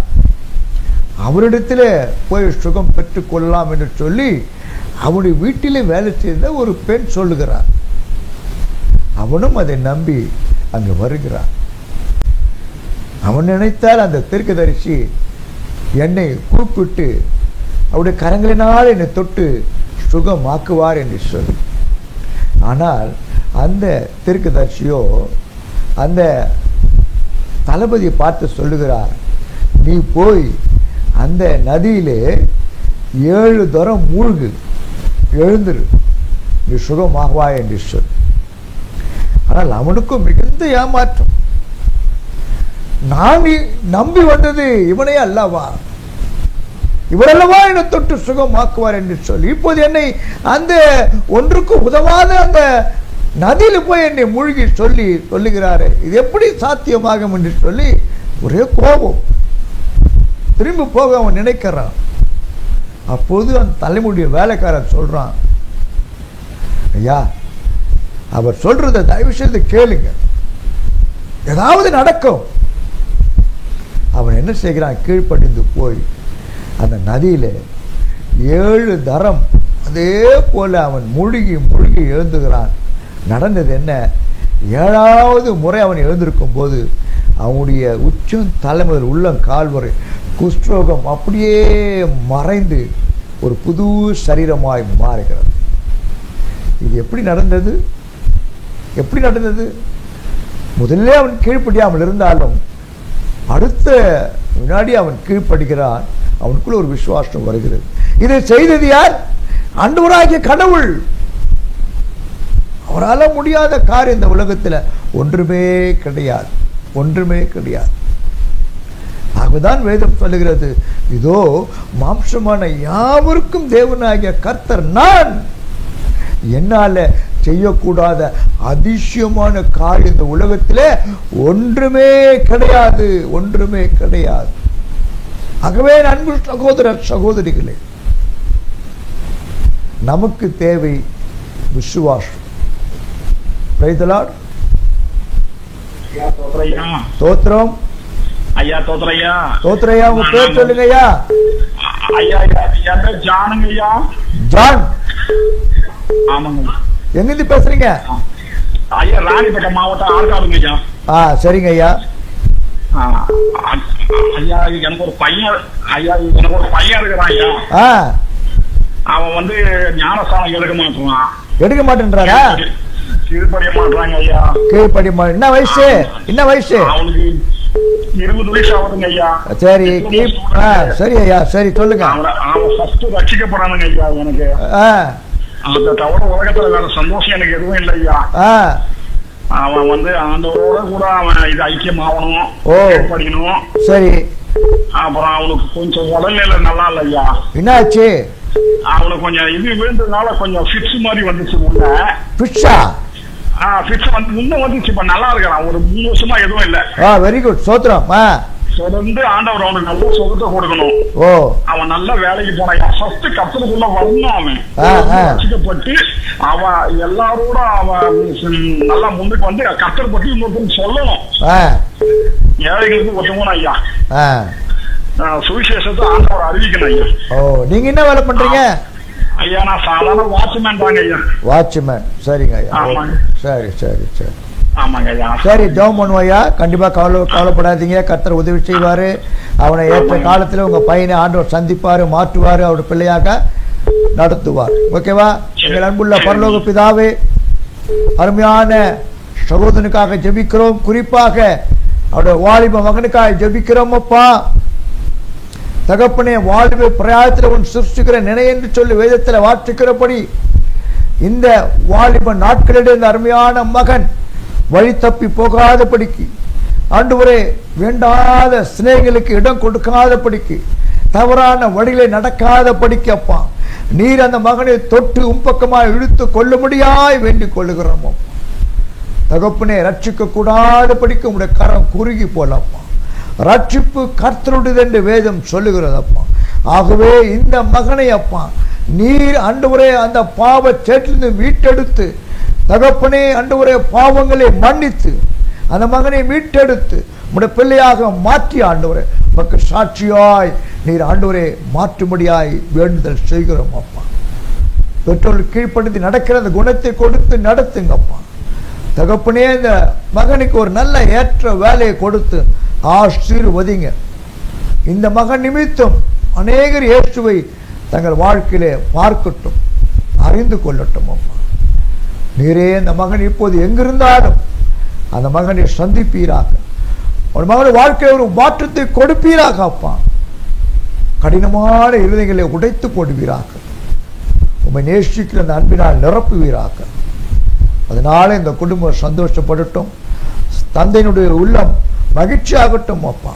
அவரிடத்தில் போய் சுகம் பெற்றுக் கொள்ளலாம் என்று சொல்லி அவனுடைய வீட்டிலே வேலை செய்த ஒரு பெண் சொல்லுகிறார். அவனும் அதை நம்பி அங்கு வருகிறான். அவன் நினைத்தால் அந்த தீர்க்கதரிசி என்னை கூப்பிட்டு அவருடைய கரங்களினால் என்னை தொட்டு சுகமாக்குவார் என்று சொல்லி. ஆனால் அந்த தீர்க்கதரிசியோ அந்த தளபதியை பார்த்து சொல்லுகிறார், நீ போய் அந்த நதியிலே 7 தரம் மூழ்கு, எழுந்துரு, நீ சுகமாகுவாய் என்று சொல். ஆனால் அவனுக்கும் மிகுந்த ஏமாற்றம். நான் நம்பி வந்தது இவனே அல்லவா, இவரல்லவா என்னை தொட்டு சுகமாக்குவார் என்று சொல்லி, இப்போது என்னை அந்த ஒன்றுக்கு உதவாத அந்த நதியில் போய் என்னை மூழ்கி சொல்லுகிறாரு, இது எப்படி சாத்தியமாகும் என்று சொல்லி ஒரே கோபம். திரும்பி போக அவன் நினைக்கிறான். அப்போது அந்த தலைமுடிய வேலைக்காரன் சொல்றான், ஐயா, அவர் சொல்றதை தயவு செய்து கேளுங்க, ஏதாவது நடக்கும். அவன் என்ன செய்கிறான், கீழ்ப்படிந்து போய் அந்த நதியில 7 தரம் அதே போல அவன் மூழ்கி மூழ்கி எழுந்துகிறான். நடந்தது என்ன, 7வது முறை அவன் எழுந்திருக்கும் போது அவனுடைய உச்சம் தலைமுதல் உள்ளம் கால்வரை குஷ்டரோகம் அப்படியே மறைந்து ஒரு புது சரீரமாய் மாறுகிறது. இது எப்படி நடந்தது? எப்படி நடந்தது? முதல்ல அவன் கீழ்ப்படியாமல் இருந்தாலும் அடுத்த வினாடி அவன் கீழ்ப்படுகிறான். அவனுக்குள்ள ஒரு விசுவாசம் வருகிறது. இதை செய்தது யார்? ஆண்டவராகிய கடவுள். அவரால் முடியாத காரியம் இந்த உலகத்தில் ஒன்றுமே கிடையாது, ஒன்றுமே கிடையாது. ஆகதான் வேதம் சொல்லுகிறது, இதோ மாம்சமான யாவருக்கும் தேவனாகிய கர்த்தர் நான், என்னால செய்யக்கூடாத அதிசயமான காரியம் இந்த உலகத்தில் ஒன்றுமே கிடையாது, ஒன்றுமே கிடையாது. ஆகவே அன்பு சகோதர சகோதரிகளே, நமக்கு தேவை விசுவாசம். Price the Lord. தோத்திரம் ஐயா. தோத்திரையா. தோத்திரையா. உங்க பேர் சொல்லுங்க ஐயா. ஐயா என் பேர் ஜானுங்க ஐயா. ஜான். ஆமாங்க. எங்கிருந்து பேசுறீங்க? ஐயா ராணிப்பேட்டை மாவட்டம் ஆற்காடுங்க ஐயா. சரிங்க ஐயா. ஐயா எனக்கு ஒரு பையன், ஐயா எனக்கு ஒரு பையன் இருக்கிறான் ஐயா. அவன் வந்து ஞானஸ்தானம் எடுக்க மாட்டேன்றாரா? கீழ்படிய மாட்டாங்க ஐயா. கீழ்படிய மாட்டேன். என்ன வயசு? என்ன வயசு? அவனுக்கு 20 வயசு ஆகுதுங்க ஐயா. சரி சரி ஐயா, சரி சொல்லுங்க. அவன் ஃபர்ஸ்ட் ரட்சிக்கப்படானுங்க ஐயா. எனக்கு அதை தவிர உலகத்துல வேற சந்தோஷம் எனக்கு எதுவும் இல்லை ஐயா. அவன் வந்து ஆண்டவரோட கூட அவன் இது ஐக்கியம் ஆகணும், படிக்கணும். சரி. அப்புறம் அவனுக்கு கொஞ்சம் உடல்நிலை நல்லா இல்லை ஐயா. என்னாச்சு? அவனுக்கு கொஞ்சம் இது விழுந்ததுனால கொஞ்சம் ஃபிட்ஸ் மாதிரி வந்துச்சு. முன்ன ஃபிட்ஸா? ஃபிட்ஸ் வந்து முன்ன வந்துச்சு. இப்ப நல்லா இருக்கிறான். ஒரு 3 வருஷமா எதுவும் இல்லை. வெரி குட், சோத்ரம். தொடர்ந்து ஆண்டவர் அவனுக்கு நல்ல சுகத்தை கொடுக்கணும். அவன் நல்ல வேலைக்கு போனான். ஃபர்ஸ்ட் கர்த்தருக்குள்ள வரணும். அவன் ரட்சிக்கப்பட்டு அவன் எல்லாரோட அவன் நல்லா முன்னுக்கு வந்து கர்த்தர் பற்றி இன்னொருத்தருக்கு சொல்லணும். ஏழைகளுக்கு ஒருத்தவங்க ஐயா சுவிசேஷத்தை ஆண்டவர் அறிவிக்கணும் ஐயா. நீங்க என்ன வேலை பண்றீங்க? ஐயா நான் சாதாரண வாட்ச்மேன் தாங்க ஐயா. வாட்ச்மேன், சரிங்க ஐயா. சரி சரி சரி. ஆமாங்க ஐயா. சரி, ஜெபம் பண்ணுவோம் ஐயா. கண்டிப்பா கவலைப்படாதீங்க, கர்த்தர் உதவி செய்வாரு. அவனை ஏற்ற காலத்துல உங்க பையனை ஆண்டவர் சந்திப்பாரு, மாற்றுவாரு, அவருடைய பிள்ளையாக நடத்துவார். ஓகேவா? எங்கள் அன்புள்ள பரலோக பிதாவே, அருமையான சகோதரனுக்காக ஜெபிக்கிறோம். குறிப்பாக அவருடைய வாலிப மகனுக்காக ஜெபிக்கிறோம். அப்பா தகப்பனே, வாலிப பிரயாயத்தில் உன் சிருஷ்டிக்கிற நினை என்று சொல்லி வேதத்தில் வாசிக்கிறபடி இந்த வாலிப நாட்களிடையே இந்த அருமையான மகன் வழி தப்பி போகாதபடிக்கு, ஆண்டவரே வேண்டாத சிநேகங்களுக்கு இடம் கொடுக்காதபடிக்கு, தவறான வழிகளை நடக்காதபடிக்கு அப்பா நீர் அந்த மகனை தொட்டு உம்பக்கமாய் இழுத்து கொள்ளும்படியாய் வேண்டிக் கொள்ளுகிறோம். தகப்பனே, ரட்சிக்க கூடாதபடிக்கு உங்களுடைய கரம் குறுகி போலப்பா. ரட்சிப்பு கர்த்தருடையது என்று வேதம் சொல்லுகிறதப்பா. ஆகவே இந்த மகனை அப்பா நீர் ஆண்டவரே அந்த பாவ சேற்றிலிருந்து மீட்டெடுத்து, தகப்பனே ஆண்டவரே பாவங்களை மன்னித்து அந்த மகனை மீட்டெடுத்து உடைய பிள்ளையாக மாற்றி ஆண்டவரே உமக்கு சாட்சியாய் நீர் ஆண்டவரே மாற்றும்படியாய் வேண்டுதல் செய்கிறோம் அப்பா. பெற்றோர் கீழ்ப்படுத்தி நடக்கிற அந்த குணத்தை கொடுத்து நடத்துங்கப்பா. தகப்பனே, இந்த மகனுக்கு ஒரு நல்ல ஏற்ற வேலையை கொடுத்து ஆசீர்வதிங்க. இந்த மகன் நிமித்தம் அநேகர் இயேசுவை தங்கள் வாழ்க்கையிலே பார்க்கட்டும், அறிந்து கொள்ளட்டும் அப்பா. நீரே அந்த மகன் இப்போது எங்கிருந்தாலும் அந்த மகனை சந்திப்பீராக, ஒரு மகன் வாழ்க்கையில் ஒரு மாற்றத்தை கொடுப்பீராக அப்பா. கடினமான இருதயங்களை உடைத்து போடுவீராக. உம்மை நேசிக்கிற அந்த அன்பினால் நிரப்புவீராக. அதனால இந்த குடும்பம் சந்தோஷப்படட்டும், தந்தையினுடைய உள்ளம் மகிழ்ச்சியாகட்டும் அப்பா.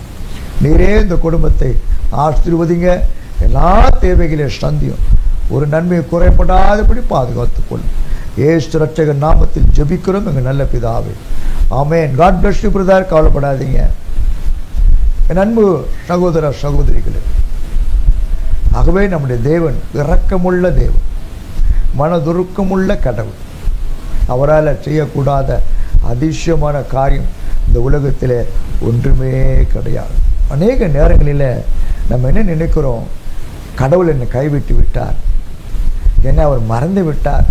நீரே இந்த குடும்பத்தை ஆசீர்வதிங்க. எல்லா தேவைகளையும் சந்தியும் ஒரு நன்மையை குறைபடாதபடி பாதுகாத்துக் கொள்ளும். இயேசு ரட்சகர் நாமத்தில் ஜெபிக்கிறோம் எங்கள் நல்ல பிதாவே, ஆமென். God bless you brother. கவலைப்படாதீங்க என் அன்பு சகோதர சகோதரிகளே. ஆகவே நம்முடைய தேவன் இரக்கமுள்ள தேவன், மனதுருக்கமுள்ள கடவுள். அவரால் செய்யக்கூடாத அதிசயமான காரியம் இந்த உலகத்தில் ஒன்றுமே கிடையாது. அநேக நேரங்களில் நம்ம என்ன நினைக்கிறோம், கடவுள் என்னை கைவிட்டு விட்டார், என்னை அவர் மறந்து விட்டார்,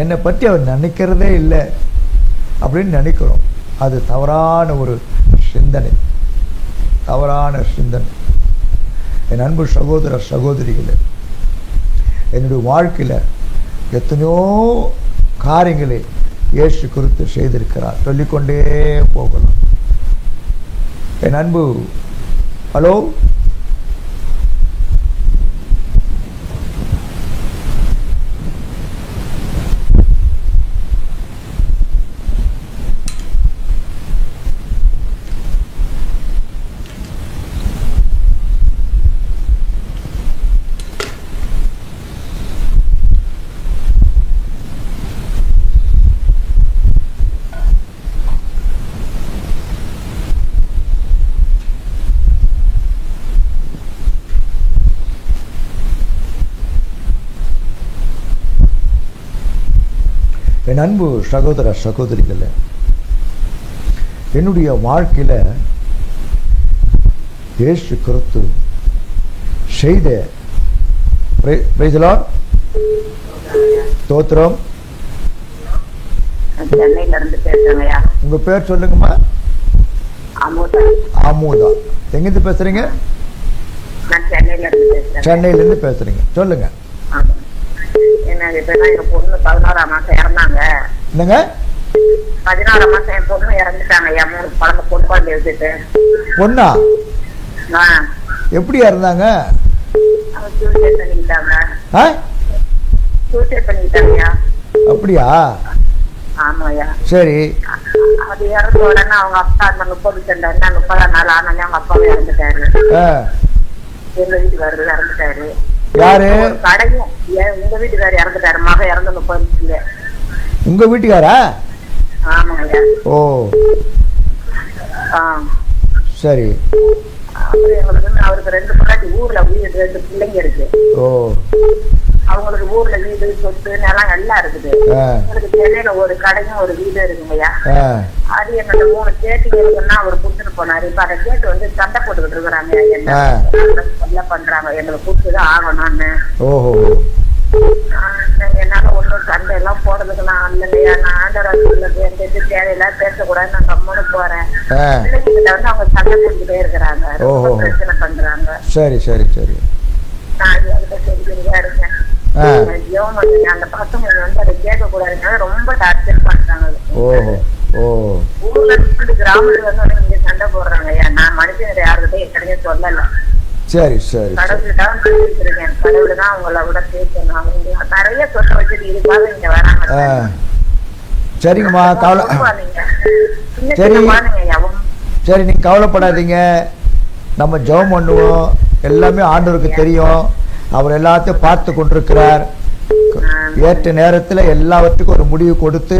என்னை பற்றி அவர் நினைக்கிறதே இல்லை அப்படின்னு நினைக்கிறோம். அது தவறான ஒரு சிந்தனை, தவறான சிந்தனை. என் அன்பு சகோதர சகோதரிகளே, என்னுடைய வாழ்க்கையில் எத்தனையோ காரியங்களை இயேசு குறித்து செய்திருக்கிறார், சொல்லிக்கொண்டே போகலாம். என் அன்பு ஹலோ என் அன்பு சகோதர சகோதரிகளே, என்னுடைய வாழ்க்கையில் இயேசு கிறிஸ்து செய்த ஸ்தோத்திரம். உங்க பேர் சொல்லுங்கம்மா. ஆமோதா. எங்கிருந்து பேசுறீங்க? சென்னையில இருந்து பேசுறீங்க, சொல்லுங்க. எங்க பொண்ணு 16ஆம் மாசம் இறந்தாங்க. என்னங்க? 16 மாசம் என் பொண்ணு இறந்துட்டாங்க ஐயா. 3 குழந்தை பொண்ணு குழந்தை வச்சுட்டு. பொண்ணா? எப்படியா இருந்தாங்க? அவங்க சூசைட் பண்ணிக்கிட்டாங்க. சூசைட் பண்ணிக்கிட்டாங்கய்யா. அப்படியா? ஆமாய்யா. சரி. அது இறந்த உடனே அவங்க அப்பா அந்த 30 சென்டாரு. 30 நாள் ஆனாலே அவங்க அப்பாவே இறந்துட்டாரு. எங்க வீட்டுக்காரரு இறந்துட்டாரு. யாரு? கடையும் உங்க வீட்டுக்காரரு இறந்துட்டாரு. மக இறந்த 30 உங்க வீட்டுக்காரா? ஆமாங்கய்யா. ஓ சரி. அப்புறம் எங்களுக்கு அவருக்கு 2 பொண்டாட்டி ஊர்ல வீடு, 2 பிள்ளைங்க இருக்கு. ஓ அவங்களுக்கு ஊர்ல வீடு சொத்து நிலம் எல்லாம் இருக்குது. உங்களுக்கு சென்னையில ஒரு கடையும் ஒரு வீடு இருக்குங்கய்யா. அது என்னோட 3 கேட்டு இருக்குன்னா அவர் கொடுத்துட்டு போனாரு. இப்ப அதை கேட்டு வந்து சண்டை போட்டுக்கிட்டு இருக்கிறாங்க. என்ன பண்றாங்க, எங்களுக்கு கொடுத்துதான் ஆகணும்னு. என்னால ஒன்றும் சண்டை எல்லாம் போடுறதுக்கெல்லாம் இல்லையா. நான் ஆண்டராஜ் எந்த தேவையெல்லாம் பேசக்கூடாது. நான் கம்மனு போறேன். பிள்ளைங்கிட்ட வந்து அவங்க சண்டை போட்டுக்கிட்டே இருக்கிறாங்க. ரொம்ப பிரச்சனை பண்றாங்க. சரி சரி சரி. நான் அதுகிட்ட சொல்லிக்கிட்டுதான் இருக்கேன். அந்த பசங்க வந்து அதை கேட்க கூடாதுங்க. ரொம்ப டார்ச்சர் பண்றாங்க. ஊர்ல இருந்து கிராமத்துல வந்து இங்க சண்டை போடுறாங்க. நான் மனுஷன் யாருக்கிட்ட ஏற்கனவே சொல்லல. சரி சரி. கடவுள்தான் இருக்கேன். கடவுள்தான் அவங்கள விட பேசணும். நிறைய சொல்ல வச்சுட்டு இதுக்காக இங்க வராங்க. சரிங்கம்மா, சரி சரி, நீங்க கவலைப்படாதீங்க. நம்ம ஜெபம் பண்ணுவோம். எல்லாமே ஆண்டவருக்கு தெரியும். அவர் எல்லாத்தையும் பார்த்து கொண்டிருக்கிறார். ஏற்ற நேரத்தில் எல்லாவற்றுக்கும் ஒரு முடிவு கொடுத்து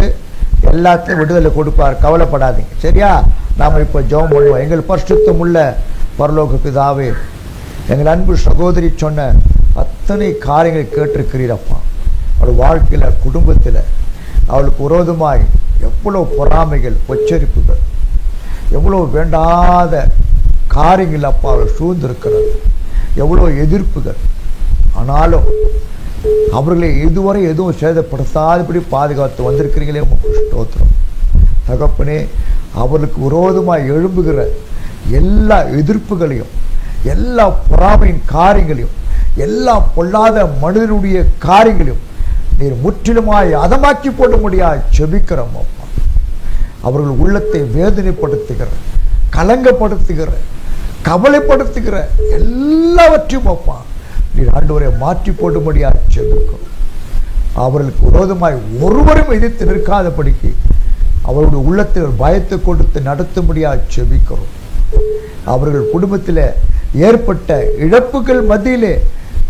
எல்லாத்தையும் விடுதலை கொடுப்பார். கவலைப்படாதீங்க, சரியா? நாம் இப்போ ஜெபம் பண்ணுவோம். எங்கள் பரிசுத்தம் உள்ள பரலோக பிதாவே, எங்கள் அன்பு சகோதரி சொன்ன அத்தனை காரியங்களை கேட்டிருக்கிறீரப்பா. அவள் வாழ்க்கையில், குடும்பத்தில் அவளுக்கு விரோதமாய் எவ்வளோ பொறாமைகள், பொச்சரிப்புகள், எவ்வளோ வேண்டாத காரியங்கள் அப்பா அவள் சூழ்ந்திருக்கிறது. எவ்வளோ எதிர்ப்புகள். ஆனாலும் அவர்களை இதுவரை எதுவும் சேதப்படுத்தாதபடி பாதுகாத்து வந்திருக்கிறீங்களே, உங்களுக்கு ஸ்தோத்திரம் தகப்பனே. அவர்களுக்கு விரோதமாக எழும்புகிற எல்லா எதிர்ப்புகளையும், எல்லா பொறாமையின் காரியங்களையும், எல்லா பொல்லாத மனிதனுடைய காரியங்களையும் நீர் முற்றிலுமாய் அதமாக்கி போட முடியாது செபிக்கிறோம் அப்பா. அவர்கள் உள்ளத்தை வேதனைப்படுத்துகிற, கலங்கப்படுத்துகிற, கவலைப்படுத்துகிற எல்லாவற்றையும் அப்பா நீர் ஆண்டவரை மாற்றி போடும்படியாக செபிக்கிறோம். அவர்களுக்கு விரோதமாய் ஒருவரும் எதிர்த்து நிற்காதபடிக்கு அவருடைய உள்ளத்தை ஒரு பயத்தை கொடுத்து நடத்தும்படியாக செபிக்கிறோம். அவர்கள் குடும்பத்தில் ஏற்பட்ட இழப்புகள் மத்தியிலே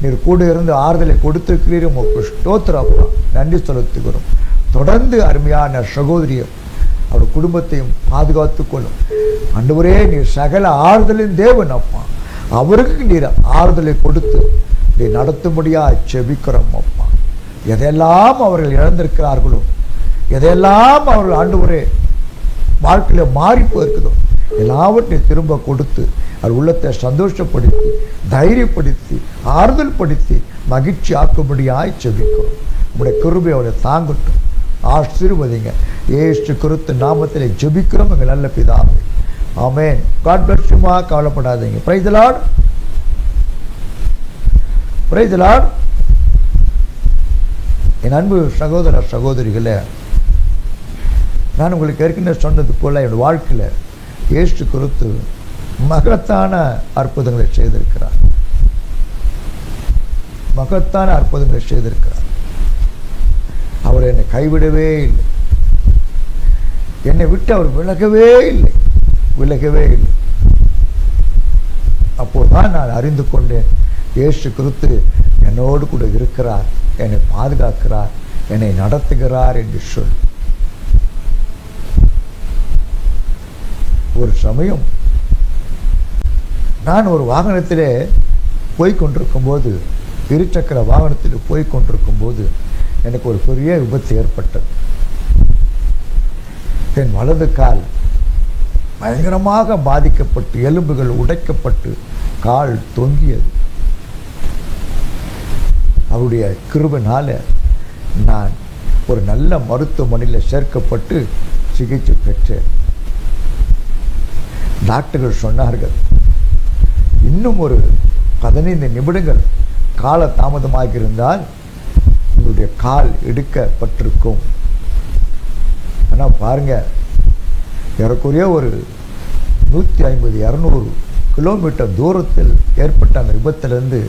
நீர் கூட இருந்து ஆறுதலை கொடுத்திருக்கிறீர். உங்களுக்கு ஸ்தோத்திரம், நன்றி செலுத்துகிறோம். தொடர்ந்து அருமையான சகோதரியும் அவர் குடும்பத்தையும் பாதுகாத்து கொள்ளும் ஆண்டவரே. நீர் சகல ஆறுதலின் தேவன் அப்பா. அவருக்கு நீர் ஆறுதலை கொடுத்து நீர் நடத்தும்படியா செபிக்கிறோம் அப்பா. எதையெல்லாம் அவர்கள் இழந்திருக்கிறார்களோ, எதையெல்லாம் அவர்கள் ஆண்டவரே வாழ்க்கையில் மாறி போயிருக்குதோ, எல்லாவற்றையும் திரும்ப கொடுத்து அவர் உள்ளத்தை சந்தோஷப்படுத்தி, தைரியப்படுத்தி, ஆறுதல் படுத்தி, மகிழ்ச்சி ஆக்கும்படியாய் செபிக்கிறோம். உங்களுடைய கிருபை அவரை தாங்கட்டும். ஆசீர்வதிங்க. இயேசு கிறிஸ்து நாமத்தில் ஜெபிக்கிறோம் எங்கள் நல்ல பிதாவே. ஆமென். காட் பிளஸ் யூ மா. கவலைப்படாதீங்க. Praise the Lord. Praise the Lord. என் அன்பு சகோதர சகோதரிகளே, நான் உங்களுக்கு ஏற்கனவே சொன்னது போல என்னோட வாழ்க்கையில் இயேசு கிறிஸ்து மகத்தான அற்புதங்களை செய்திருக்கிறார். மகத்தான அற்புதங்களை செய்திருக்கிறார். அவர் என்னை கைவிடவே இல்லை. என்னை விட்டு அவர் விலகவே இல்லை. அப்போதான் நான் அறிந்து கொண்டேன், இயேசு கிறிஸ்து என்னோடு கூட இருக்கிறார், என்னை பாதுகாக்கிறார், என்னை நடத்துகிறார் என்று சொல். ஒரு சமயம் நான் ஒரு வாகனத்திலே போய்கொண்டிருக்கும் போது, இருசக்கர வாகனத்தில் போய்கொண்டிருக்கும் போது எனக்கு ஒரு பெரிய விபத்து ஏற்பட்டது. என் வலது கால் பயங்கரமாக பாதிக்கப்பட்டு, எலும்புகள் உடைக்கப்பட்டு, கால் தொங்கியது. அவருடைய கிருபையினால நான் ஒரு நல்ல மருத்துவமனையில் சேர்க்கப்பட்டு சிகிச்சை பெற்றேன். டாக்டர்கள் சொன்னார்கள், இன்னும் ஒரு 15 நிமிடங்கள் கால தாமதமாக இருந்தால் உங்களுடைய கால் எடுக்கப்பட்டிருக்கும். ஆனால் பாருங்க, ஏறக்குறைய ஒரு 150-200 கிலோமீட்டர் தூரத்தில் ஏற்பட்ட அந்த விபத்திலிருந்து